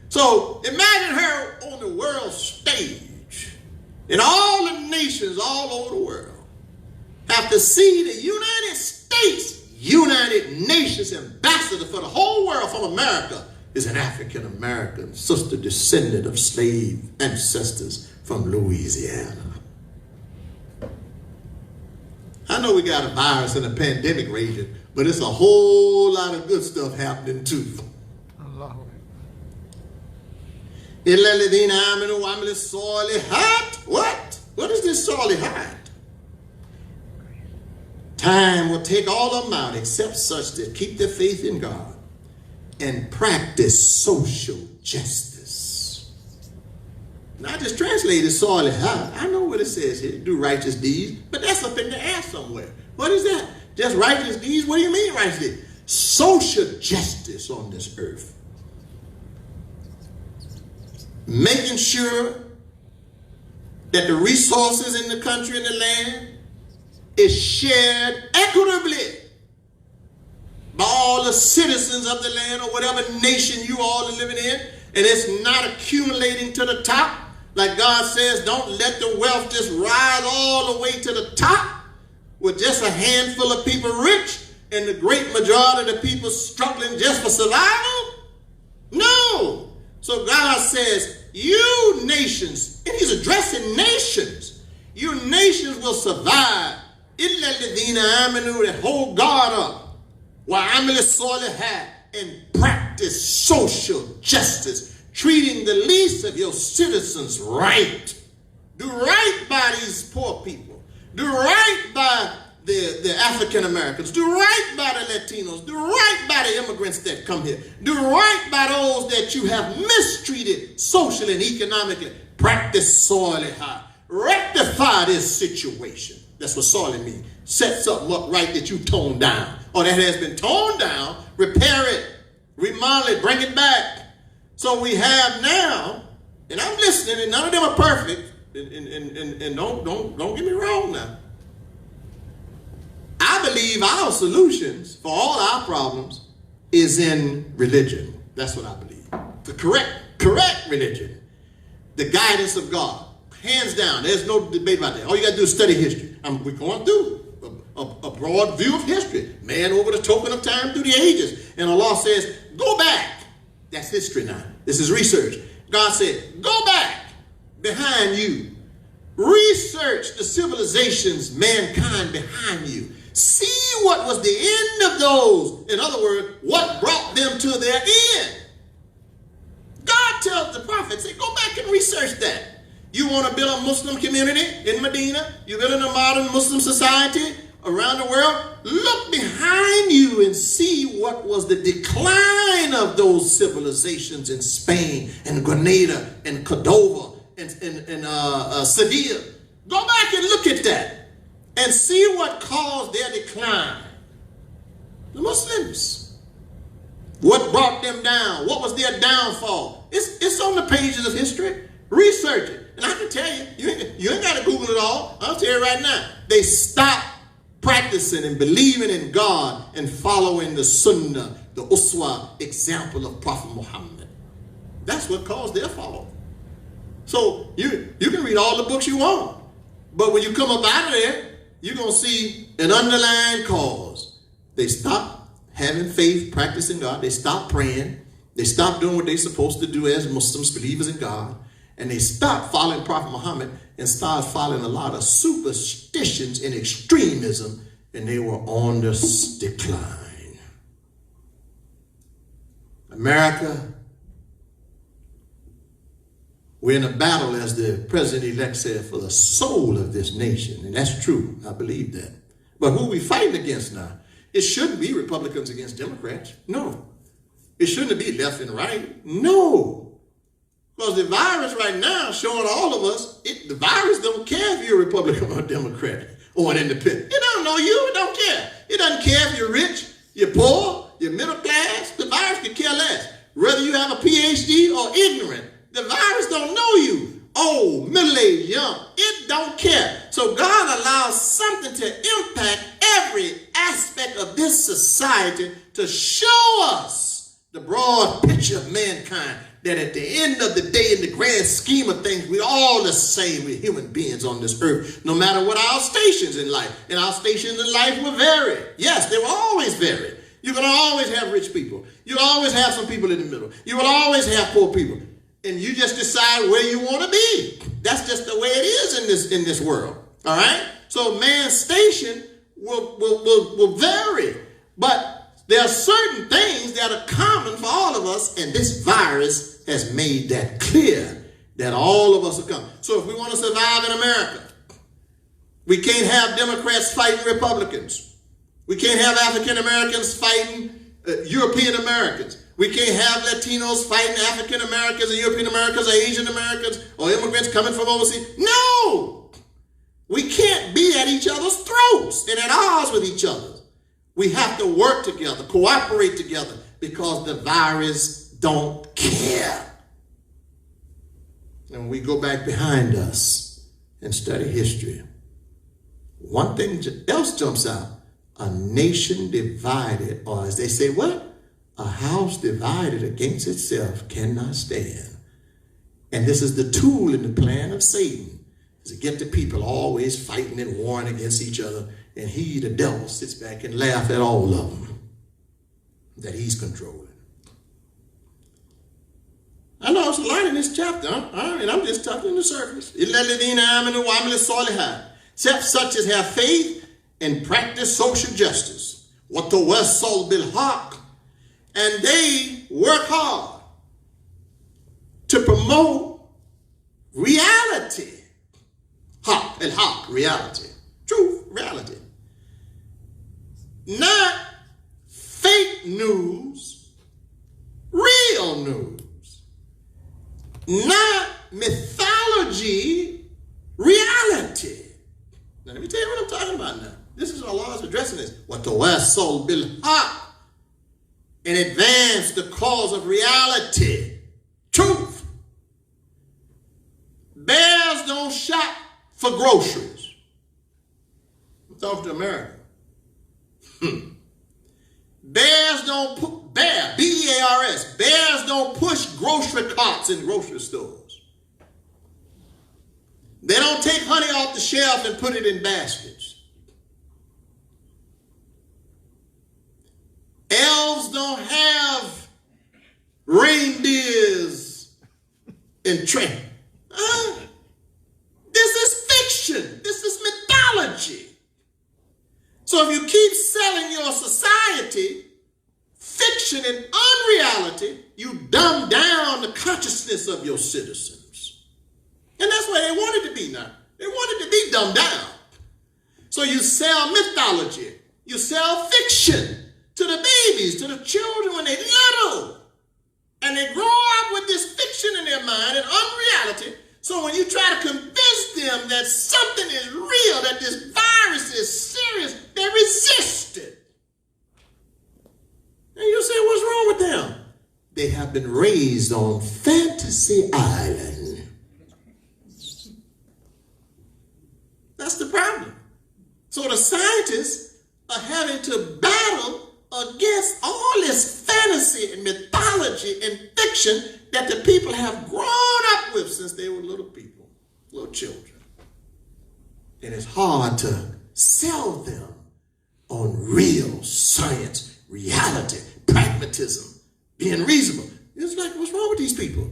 So imagine her on the world stage, and all the nations all over the world have to see the United States, United Nations ambassador for the whole world from America is an African American sister descendant of slave ancestors from Louisiana. I know we got a virus and a pandemic raging, but it's a whole lot of good stuff happening too. What? What is this salihat? Time will take all of them out except such that keep their faith in God and practice social justice. Not just translated salihat. I know what it says here. Do righteous deeds, but that's up in the air somewhere. What is that? Just righteous deeds? What do you mean righteous deeds? Social justice on this earth. Making sure that the resources in the country and the land is shared equitably by all the citizens of the land or whatever nation you all are living in, and it's not accumulating to the top. Like God says, don't let the wealth just rise all the way to the top with just a handful of people rich and the great majority of the people struggling just for survival? No. So God says, you nations, and he's addressing nations, you nations will survive. Illa alladhina amanu, that hold God up, wa amil salihat, and practice social justice, treating the least of your citizens right. Do right by these poor people. Do right by the African Americans. Do right by the Latinos. Do right by the immigrants that come here. Do right by those that you have mistreated socially and economically. Practice salihah. Rectify this situation. That's what salih means. Set something up right that you toned down, or that has been toned down. Repair it, remodel it, bring it back. So we have now, and I'm listening, and none of them are perfect. And don't get me wrong now. I believe our solutions for all our problems is in religion. That's what I believe. The correct religion. The guidance of God. Hands down. There's no debate about that. All you got to do is study history. We're going through a broad view of history. Man over the token of time through the ages. And Allah says, go back. That's history now. This is research. God said, go back behind you. Research the civilizations, mankind behind you. See what was the end of those. In other words, what brought them to their end. God tells the prophet, say, go back and research that. You want to build a Muslim community in Medina? You build in a modern Muslim society around the world? Look behind you and see what was the decline of those civilizations in Spain and Grenada and Cordova and Seville. Go back and look at that and see what caused their decline. The Muslims. What brought them down? What was their downfall? It's on the pages of history. Research it. And I can tell you, you ain't got to Google it all. I'll tell you right now. They stopped practicing and believing in God and following the Sunnah, the Uswa example of Prophet Muhammad. That's what caused their fall. So you can read all the books you want. But when you come up out of there, you're going to see an underlying cause. They stopped having faith, practicing God. They stopped praying. They stopped doing what they're supposed to do as Muslims, believers in God. And they stopped following Prophet Muhammad and started following a lot of superstitions and extremism. And they were on the decline. America, we're in a battle, as the president-elect said, for the soul of this nation. And that's true. I believe that. But who are we fighting against now? It shouldn't be Republicans against Democrats. No. It shouldn't be left and right. No. Because the virus right now is showing all of us, the virus don't care if you're a Republican or a Democrat or an independent. It don't know you. It don't care. It doesn't care if you're rich, you're poor, you're middle class. The virus could care less. Whether you have a PhD or ignorant, the virus don't know you. Old, middle-aged, young. It don't care. So God allows something to impact every aspect of this society to show us the broad picture of mankind. That at the end of the day, in the grand scheme of things, we're all the same. We're human beings on this earth, no matter what our stations in life. And our stations in life will vary. Yes, they will always vary. You're going to always have rich people. You'll always have some people in the middle. You will always have poor people. And you just decide where you want to be. That's just the way it is in this world. All right? So man's station will vary. But there are certain things that are common for all of us, and this virus has made that clear, that all of us are coming. So if we want to survive in America, we can't have Democrats fighting Republicans. We can't have African Americans fighting European Americans. We can't have Latinos fighting African Americans or European Americans or Asian Americans or immigrants coming from overseas. No! We can't be at each other's throats and at odds with each other. We have to work together, cooperate together, because the virus don't care. And when we go back behind us and study history, one thing else jumps out. A nation divided, or as they say, what? A house divided against itself cannot stand. And this is the tool in the plan of Satan, is to get the people always fighting and warring against each other And he, the devil, sits back and laughs at all of them that he's controlling. I know it's a lot in this chapter, and I'm just touching the surface. Except such as have faith and practice social justice. وَتَوَصَّلْ بِالْحَقِّ, and they work hard to promote reality. Haq, al-haq, reality. Truth, reality. Not fake news, real news. Not mythology, reality. Now let me tell you what I'm talking about now. This is Allah's addressing this. وَتَوَصَّلْ بِالْحَقِّ, and advance the cause of reality, truth. Bears don't shop for groceries. I'm talking to America. Bears don't put, B-E-A-R-S, bears don't push grocery carts in grocery stores. They don't take honey off the shelf and put it in baskets. Elves don't have reindeers in train. This is fiction. This is mythology. So if you keep selling your society fiction and unreality, you dumb down the consciousness of your citizens. And that's where they want it to be now. They want it to be dumbed down. So you sell mythology. You sell fiction to the babies, to the children when they're little. And they grow up with this fiction in their mind and unreality. So when you try to convince them that something is real, that this virus is serious, they resist it. And you say, what's wrong with them? They have been raised on Fantasy Island. That's the problem. So the scientists are having to battle against all this fantasy and mythology and fiction that the people have grown up with since they were little people, little children. And it's hard to sell them on real science, reality, pragmatism, being reasonable. It's like, what's wrong with these people?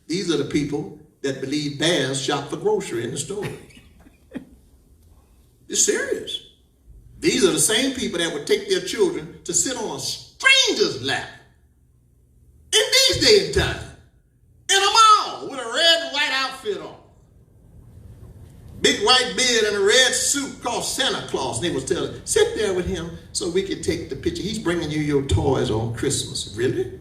These are the people that believe bears shop for grocery in the store. It's serious. These are the same people that would take their children to sit on a stranger's lap in these days and time, in a mall with a red and white outfit on. Big white beard and a red suit called Santa Claus. And they was telling, sit there with him so we can take the picture. He's bringing you your toys on Christmas. Really?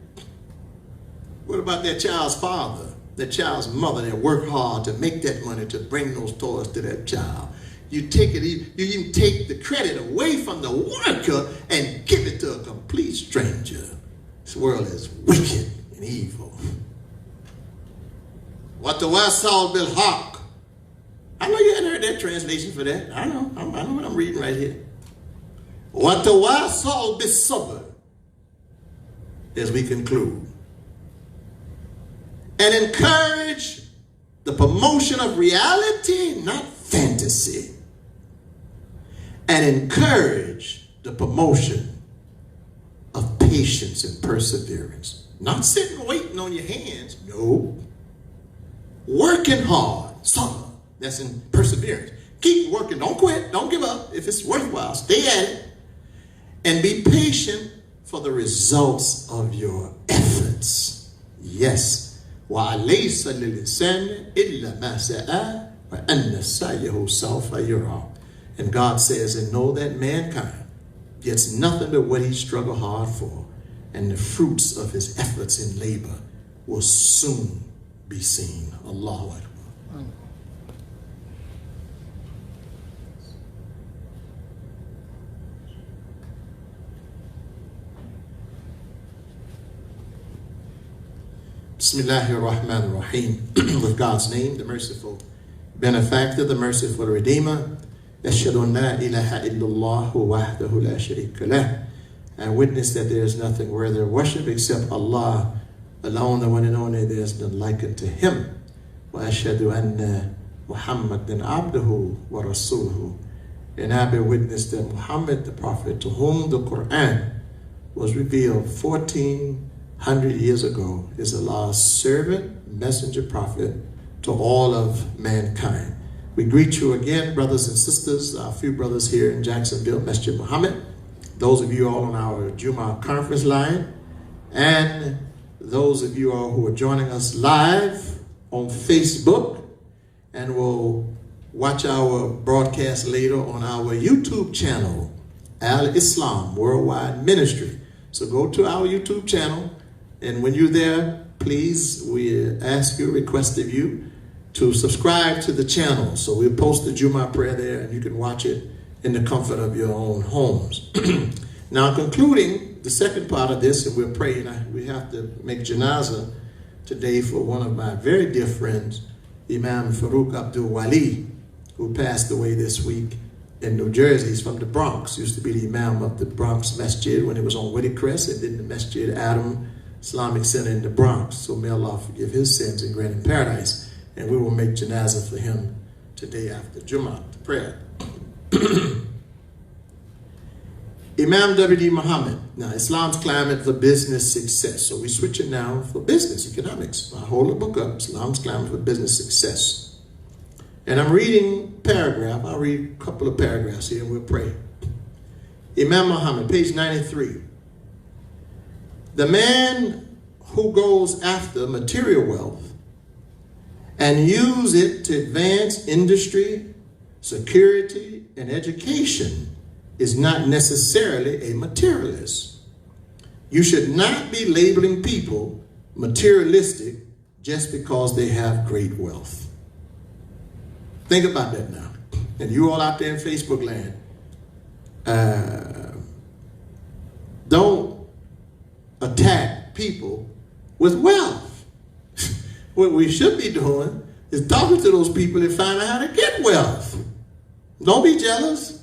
What about that child's father, that child's mother that worked hard to make that money to bring those toys to that child? You take it, you even take the credit away from the worker and give it to a complete stranger. This world is wicked and evil. وَتَوَصَّلْ بِالْحَقِّ. I know you hadn't heard that translation for that. I know what I'm reading right here. وَتَوَصَّلْ بِالصَّبْرِ, as we conclude. And encourage the promotion of reality, not fantasy. And encourage the promotion of patience and perseverance. Not sitting waiting on your hands. No. Working hard. Sabr. That's in perseverance. Keep working. Don't quit. Don't give up. If it's worthwhile, stay at it. And be patient for the results of your efforts. Yes. وَعَلَيْسَ لِلْإِنسَانِ إِلَّا مَا سَعَى وَأَنَّ سَعْيَهُ سَوْفَ يُرَى. And God says, and know that mankind gets nothing but what he struggled hard for, and the fruits of his efforts and labor will soon be seen. Allahu Akbar. Bismillahir Rahmanir Rahim. With God's name, the merciful benefactor, the merciful redeemer. أشهد أن لا إله إلا الله وحده لا شريك له. I witness that there is nothing worthy of worship except Allah alone, the one and only. There is none like unto Him. وأشهد أن محمدا عبده ورسوله. And I bear witness that Muhammad, the prophet, to whom the Quran was revealed 1400 years ago, is Allah's servant, messenger, prophet to all of mankind. We greet you again, brothers and sisters, our few brothers here in Jacksonville, Masjid Muhammad, those of you all on our Jummah conference line, and those of you all who are joining us live on Facebook and will watch our broadcast later on our YouTube channel, Al-Islam Worldwide Ministry. So go to our YouTube channel, and when you're there, please, we ask you, request of you, to subscribe to the channel. So we'll post the Jummah prayer there, and you can watch it in the comfort of your own homes. Now, concluding the second part of this, and we're praying, we have to make janazah today for one of my very dear friends, Imam Farouk Abdul Wali, who passed away this week in New Jersey. He's from the Bronx, used to be the Imam of the Bronx Masjid when it was on Whitty Crest, and then the Masjid Adam Islamic Center in the Bronx. So may Allah forgive his sins and grant him paradise. And we will make janazah for him today after Jummah, the prayer. Imam W.D. Muhammad. Now, Islam's climate for business success. So we switch it now for business, economics. I hold the book up, Islam's climate for business success. And I'm reading paragraph. I'll read a couple of paragraphs here and we'll pray. Imam Muhammad, page 93. The man who goes after material wealth and use it to advance industry, security, and education is not necessarily a materialist. You should not be labeling people materialistic just because they have great wealth. Think about that now. And you all out there in Facebook land, don't attack people with wealth. What we should be doing is talking to those people and finding out how to get wealth. Don't be jealous.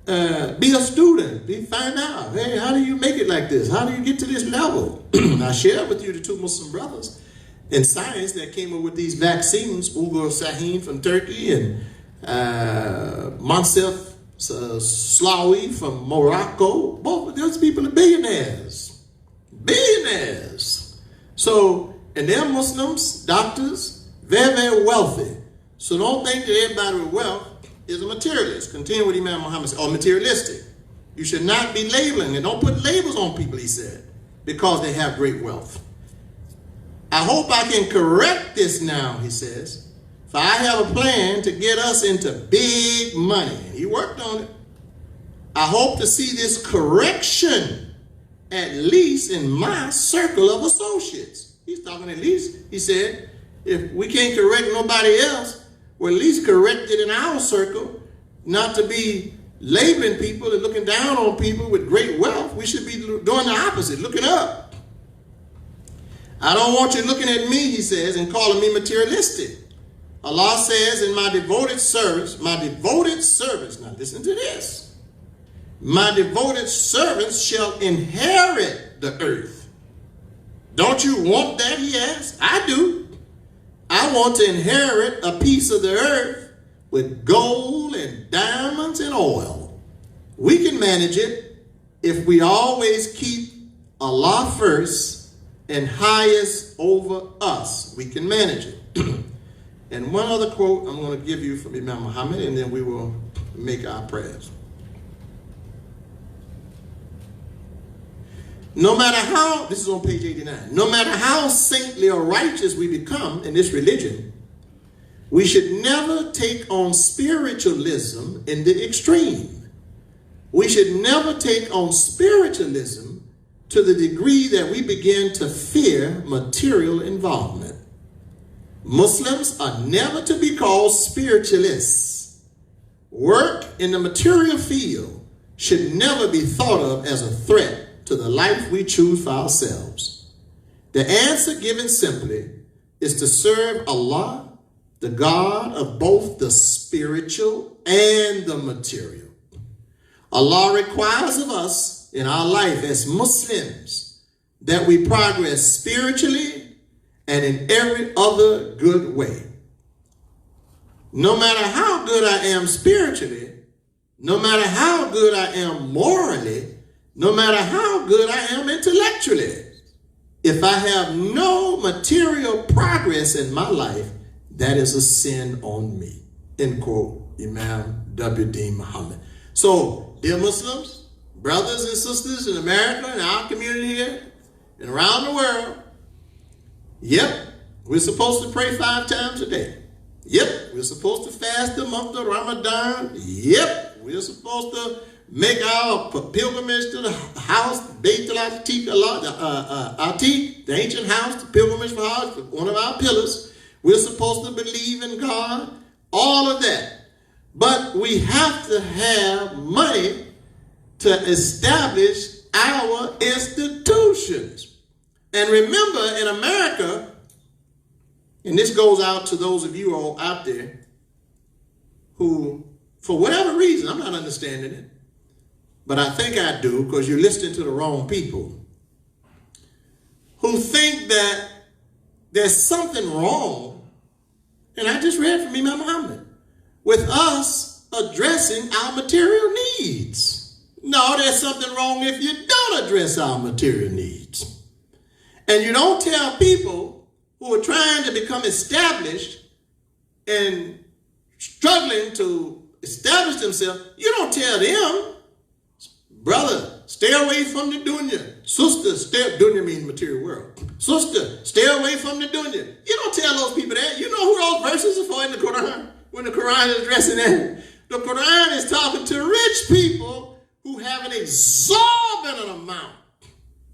Be a student. Find out, hey, how do you make it like this? How do you get to this level? I shared with you the two Muslim brothers in science that came up with these vaccines, Ugur Sahin from Turkey and Monsef Slawi from Morocco. Both of those people are billionaires. Billionaires. So, and they're Muslims, doctors, very, very wealthy. So don't think that everybody with wealth is a materialist. Continue with Imam Muhammad said, or materialistic. You should not be labeling, and don't put labels on people, he said, because they have great wealth. I hope I can correct this now, he says, for I have a plan to get us into big money. And he worked on it. I hope to see this correction at least in my circle of associates. He's talking at least, he said, if we can't correct nobody else, we're at least correct it in our circle, not to be labeling people and looking down on people with great wealth. We should be doing the opposite, looking up. I don't want you looking at me, he says, and calling me materialistic. Allah says in my devoted service, now listen to this, my devoted servants shall inherit the earth. Don't you want that, he asked? I do. I want to inherit a piece of the earth with gold and diamonds and oil. We can manage it if we always keep Allah first and highest over us. We can manage it. And one other quote I'm going to give you from Imam Muhammad, and then we will make our prayers. No matter how, this is on page 89, no matter how saintly or righteous we become in this religion, we should never take on spiritualism in the extreme. We should never take on spiritualism to the degree that we begin to fear material involvement. Muslims are never to be called spiritualists. Work in the material field should never be thought of as a threat to the life we choose for ourselves. The answer given simply is to serve Allah, the God of both the spiritual and the material. Allah requires of us in our life as Muslims that we progress spiritually and in every other good way. No matter how good I am spiritually, no matter how good I am morally, no matter how good I am intellectually, if I have no material progress in my life, that is a sin on me. End quote, Imam W.D. Muhammad. So, dear Muslims, brothers and sisters in America, in our community here, and around the world, yep, we're supposed to pray 5 times a day. Yep, we're supposed to fast the month of Ramadan. Yep, we're supposed to make our pilgrimage to the house, Beit al-Atiq, the ancient house, the pilgrimage for Hajj, one of our pillars. We're supposed to believe in God, all of that. But we have to have money to establish our institutions. And remember, in America, and this goes out to those of you all out there who, for whatever reason, I'm not understanding it, but I think I do because you're listening to the wrong people, who think that there's something wrong, and I just read from Imam Muhammad, with us addressing our material needs. No, there's something wrong if you don't address our material needs. And you don't tell people who are trying to become established and struggling to establish themselves, you don't tell them, brother, stay away from the dunya. Sister, dunya means material world. Sister, stay away from the dunya. You don't tell those people that. You know who those verses are for in the Quran? When the Quran is addressing that. The Quran is talking to rich people who have an exorbitant amount,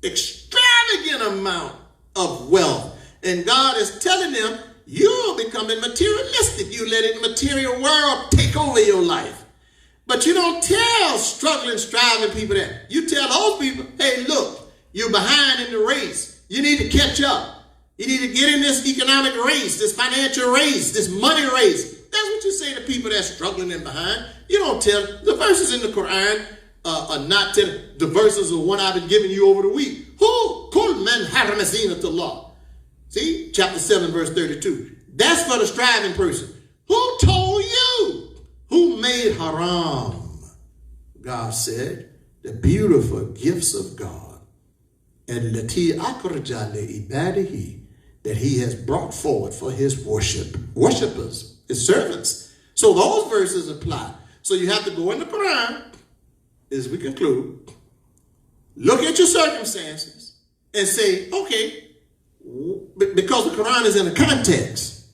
extravagant amount of wealth. And God is telling them, you're becoming materialistic. You're letting the material world take over your life. But you don't tell struggling, striving people that. You tell those people, hey, look, you're behind in the race. You need to catch up. You need to get in this economic race, this financial race, this money race. That's what you say to people that's struggling and behind. You don't tell. The verses in the Quran are not telling. The verses are one I've been giving you over the week. Who? Kul man harama zinatullah. See? Chapter 7, verse 32. That's for the striving person. Who told you? Who made haram? God said, the beautiful gifts of God. And lati akhraja li ibadihi, that he has brought forward for his worshipers, his servants. So those verses apply. So you have to go in the Quran, as we conclude, look at your circumstances and say, okay, because the Quran is in a context,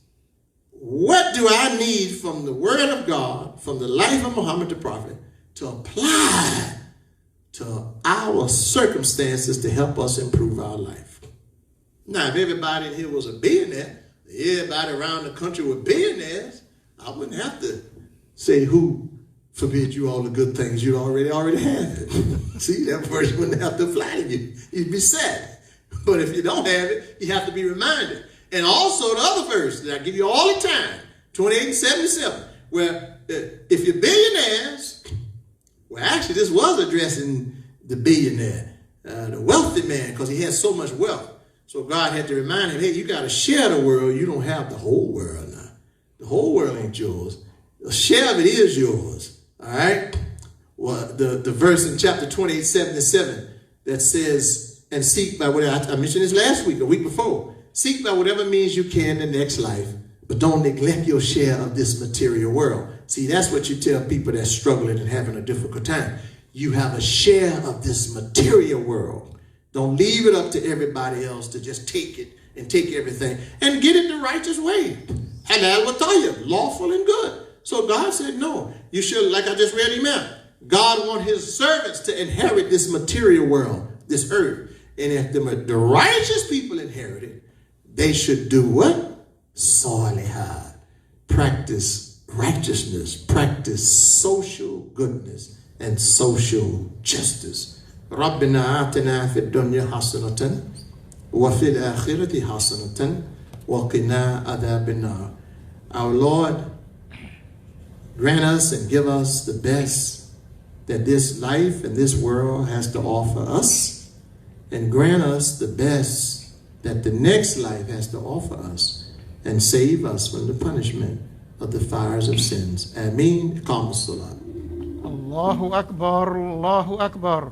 what do I need from the word of God, from the life of Muhammad the Prophet, to apply to our circumstances to help us improve our life? Now, if everybody in here was a billionaire, everybody around the country were billionaires, I wouldn't have to say who forbid you all the good things you already have it. See, that verse wouldn't have to apply to you. You'd be sad. But if you don't have it, you have to be reminded. And also the other verse that I give you all the time, 28 and 77, where if you're billionaires, well, actually this was addressing the billionaire, the wealthy man, because he has so much wealth. So God had to remind him, hey, you got to share the world. You don't have the whole world now. The whole world ain't yours. A share of it is yours. All right? Well, the verse in chapter 28, 77 that says, and seek by whatever, I mentioned this last week, a week before, seek by whatever means you can in the next life, but don't neglect your share of this material world. See, that's what you tell people that's struggling and having a difficult time. You have a share of this material world. Don't leave it up to everybody else to just take it and take everything and get it the righteous way. Halal wa tayyib, lawful and good. So God said, no, you should, like I just read Imam, God wants his servants to inherit this material world, this earth. And if the righteous people inherit it, they should do what? Salihah. Practice righteousness, practice social goodness and social justice. رَبِّنَا آتِنَا فِي الدُّنْيَا حَسَنَةً وَفِي الْآخِرَةِ حَسَنَةً وَقِنَا عَذَابَ النَّارِ. Our Lord, grant us and give us the best that this life and this world has to offer us, and grant us the best that the next life has to offer us, and save us from the punishment of the fires of sins. Ameen. Iqam as-salat. الله أكبر الله أكبر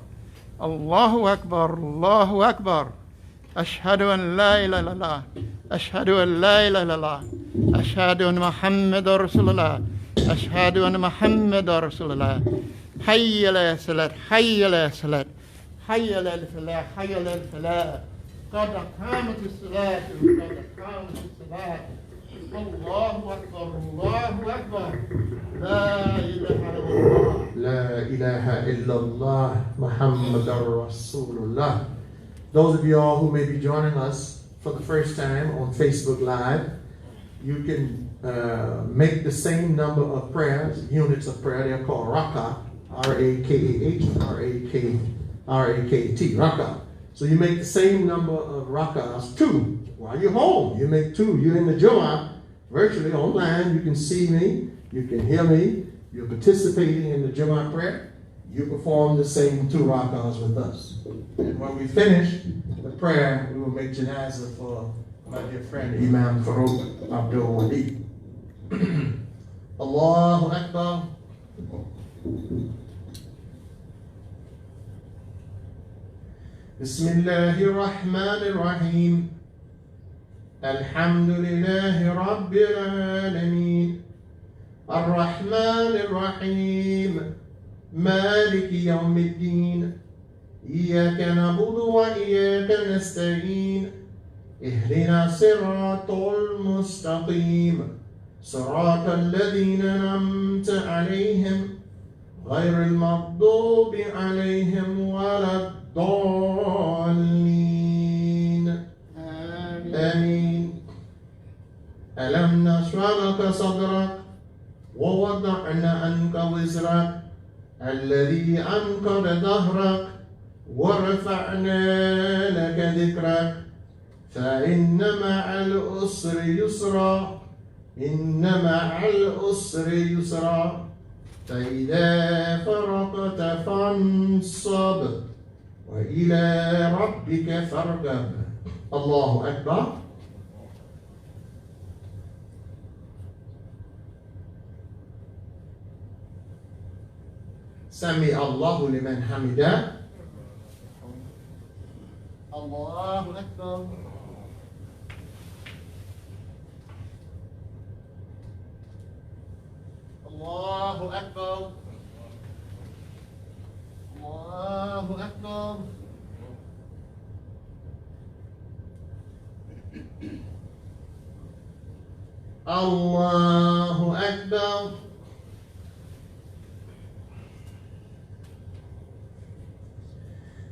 الله أكبر الله أكبر أشهد أن لا إله إلا الله أشهد أن لا إله إلا الله أشهد أن محمد رسول الله أشهد أن محمد رسول الله حي على الصلاة حي على الصلاة حي على الفلاح حي على الفلاح قد قامت الصلاة قد قامت الصلاة الله أكبر الله أكبر لا إله إلا الله لا إله إلا الله محمد رسول الله. Those of y'all who may be joining us for the first time on Facebook Live, you can make the same number of prayers, units of prayer. They're called rak'ah, R-A-K-A-H, R-A-K-T, rak'ah. So you make the same number of rak'ahs, 2, while you're home. You make 2. You're in the Jummah, virtually online. You can see me. You can hear me. You're participating in the Jummah prayer. You perform the same 2 rak'ahs with us. And when we finish the prayer, we will make janazah for my dear friend Imam Farouk Abdullah. Allahu Akbar. Bismillahir Rahmanir Rahim. Alhamdulillahi Rabbil Alameen. Ar-Rahmanir Rahim. مالك يوم الدين إياك نعبد وإياك نستعين اهدنا الصراط المستقيم صراط الذين أنعمت عليهم غير المغضوب عليهم ولا الضالين آمين. ألم نشرح لك صدرك ووضعنا عنك وزرك الذي أنقض ظهرك ورفعنا لك ذكرك فإن مع العسر يسرا إن مع العسر يسرا فإذا فرغت فانصب وإلى ربك فارغب. الله أكبر. سمع الله لمن حمده. الله أكبر. الله أكبر. الله أكبر. الله أكبر.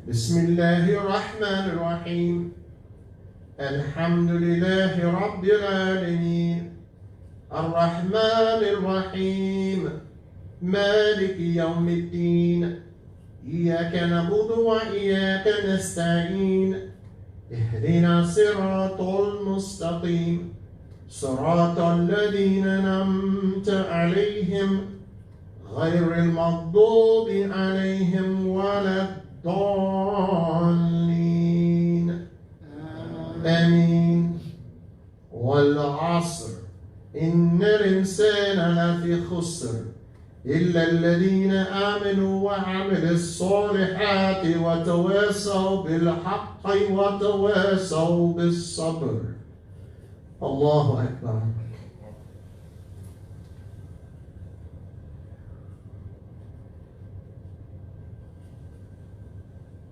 بسم الله الرحمن الرحيم. الحمد لله رب العالمين الرحمن الرحيم مالك يوم الدين إياك نعبد وإياك نستعين اهدنا الصراط المستقيم صراط الذين أنعمت عليهم غير المغضوب عليهم ولا الضالين آمين. والعصر إن الإنسان لفي خسر إلا الذين آمنوا وعملوا الصالحات وتواصوا بالحق وتواصوا بالصبر. الله أكبر.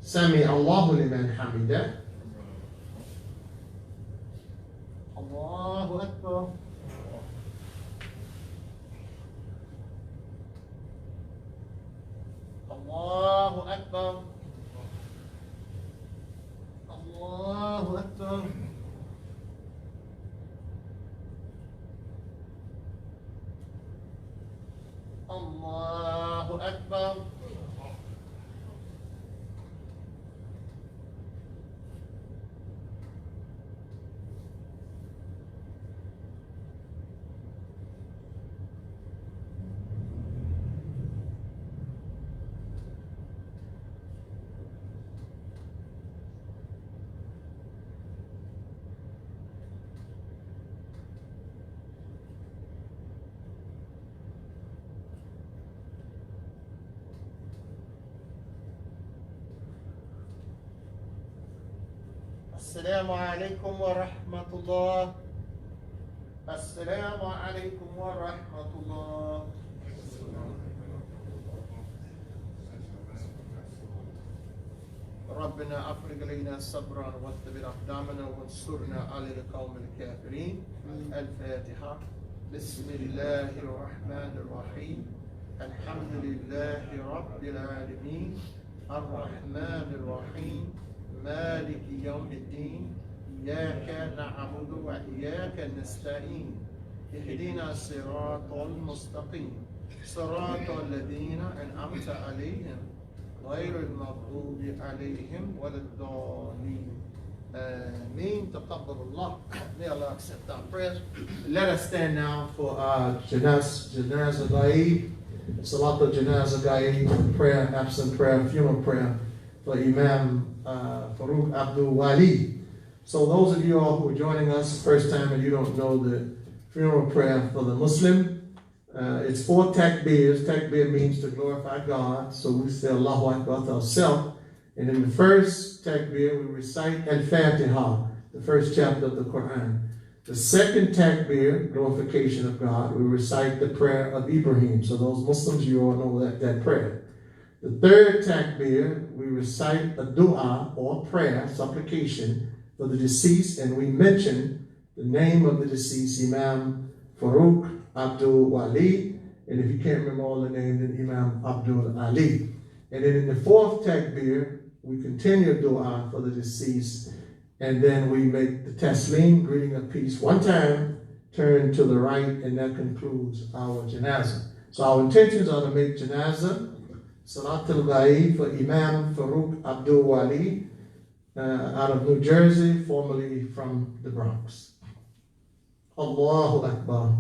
سمع الله لمن حمده. الله أكبر. الله أكبر. الله أكبر. الله أكبر. السلام عليكم ورحمة الله. السلام عليكم ورحمة الله. ربنا أفرغ علينا صبرا وثبت أقدامنا وانصرنا على القوم الكافرين. الفاتحة. بسم الله الرحمن الرحيم. الحمد لله رب العالمين الرحمن الرحيم مالك يوم الدين إياك نعبد وإياك نستعين اهدنا الصراط المستقيم صراط الذين أنعمت عليهم غير المغضوب عليهم ولا الضالين. Ameen. Taqabbalullah. May Allah accept our prayers. Let us stand now for Janazah Ghaib, Salat al-Janazah Ghaib, prayer, absent prayer, funeral prayer for Imam Farooq Abdul Wali. So those of you all who are joining us first time and you don't know the funeral prayer for the Muslim, it's 4 takbirs. Takbir means to glorify God. So we say Allahu Akbar to ourselves. And in the first takbir, we recite Al-Fatiha, the first chapter of the Quran. The second takbir, glorification of God, we recite the prayer of Ibrahim. So those Muslims, you all know that prayer. The third takbir, we recite a dua or prayer, supplication for the deceased, and we mention the name of the deceased, Imam Farooq Abdul Wali, and if you can't remember all the names, then Imam Abdul Ali. And then in the fourth takbir, we continue dua for the deceased, and then we make the taslim, greeting of peace, one time, turn to the right, and that concludes our janazah. So our intentions are to make janazah, Salat al-Ghaib for Imam Farooq Abdul Wali out of New Jersey, formerly from the Bronx. Allahu Akbar.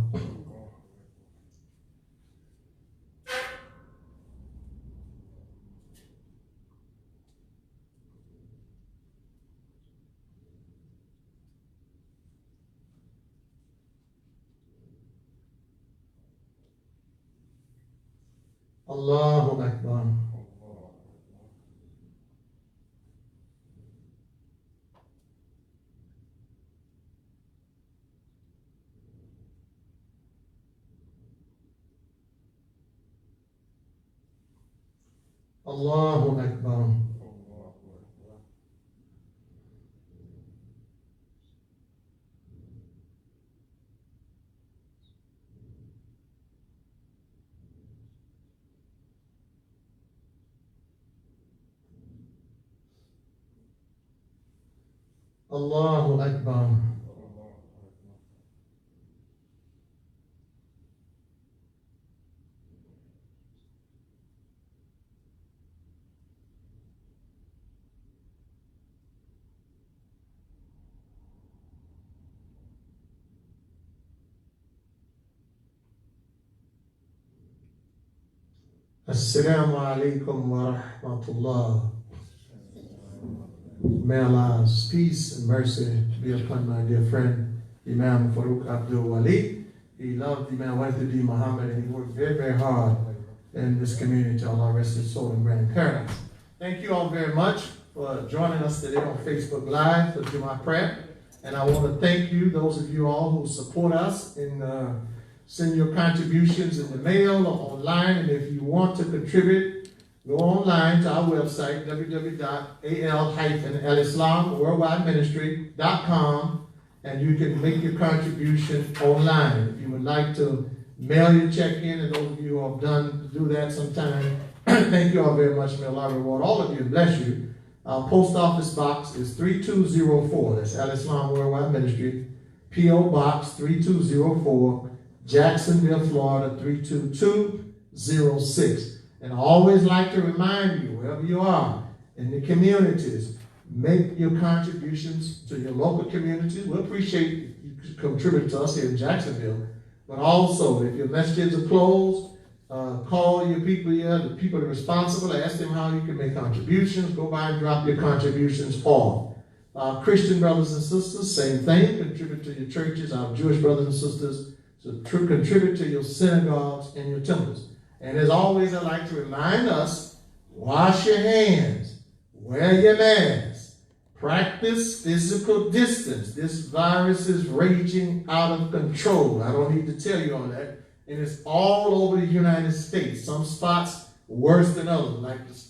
Allahu Akbar. Allahu Akbar. Allahu Akbar. Assalamu alaikum wa rahmatullah. May Allah's peace and mercy be upon my dear friend, Imam Farooq Abdul Wali. He loved Imam Wahid Muhammad and he worked very, very hard in this community. Allah rest his soul in grand paradise. Thank you all very much for joining us today on Facebook Live for Jummah prayer. And I want to thank you, those of you all who support us in send your contributions in the mail or online. And if you want to contribute, go online to our website, www.al-alislamworldwideministry.com, and you can make your contribution online. If you would like to mail your check in, and those of you who have done do that sometime, thank you all very much. May Allah reward all of you and bless you. Our post office box is 3204. That's Al-Islam Worldwide Ministry, P.O. Box 3204, Jacksonville, Florida 32206. And I always like to remind you, wherever you are in the communities, make your contributions to your local communities. We appreciate you contribute to us here in Jacksonville. But also, if your messages are closed, call your people here, the people that are responsible, ask them how you can make contributions. Go by and drop your contributions off. Christian brothers and sisters, same thing. Contribute to your churches. Our Jewish brothers and sisters, so contribute to your synagogues and your temples. And as always, I like to remind us, wash your hands, wear your mask, Practice physical distance. This virus is raging out of control. I don't need to tell you all that. And it's all over the United States. Some spots worse than others,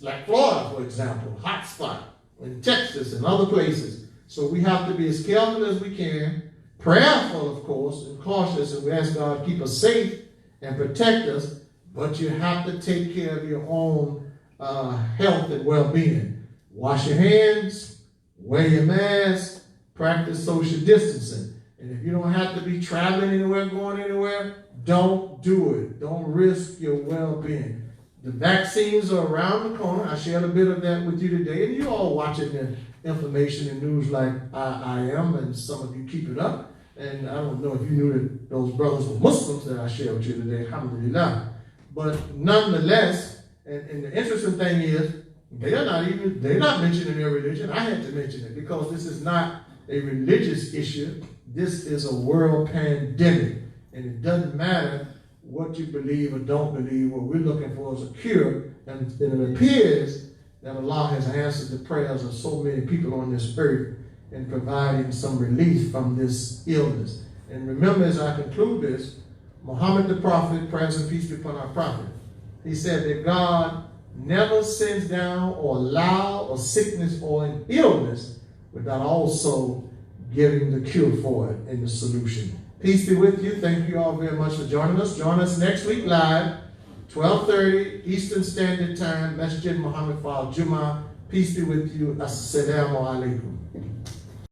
like Florida, for example, hot spot, in Texas and other places. So we have to be as careful as we can, prayerful, of course, and cautious, and we ask God to keep us safe and protect us, but you have to take care of your own health and well-being. Wash your hands, wear your mask, practice social distancing. And if you don't have to be traveling anywhere, going anywhere, don't do it. Don't risk your well-being. The vaccines are around the corner. I shared a bit of that with you today, and you all watching the information and news like I am, and some of you keep it up. And I don't know if you knew that those brothers were Muslims that I shared with you today, alhamdulillah. But nonetheless, and the interesting thing is, they're not mentioning their religion. I had to mention it because this is not a religious issue. This is a world pandemic. And it doesn't matter what you believe or don't believe. What we're looking for is a cure. And it appears that Allah has answered the prayers of so many people on this earth in providing some relief from this illness. And remember, as I conclude this, Muhammad the Prophet, praise and peace be upon our Prophet, he said that God never sends down or allow a sickness or an illness without also giving the cure for it and the solution. Peace be with you. Thank you all very much for joining us. Join us next week live, 12:30 Eastern Standard Time, Masjid Muhammad Fal Jummah. Peace be with you. Assalamu alaikum.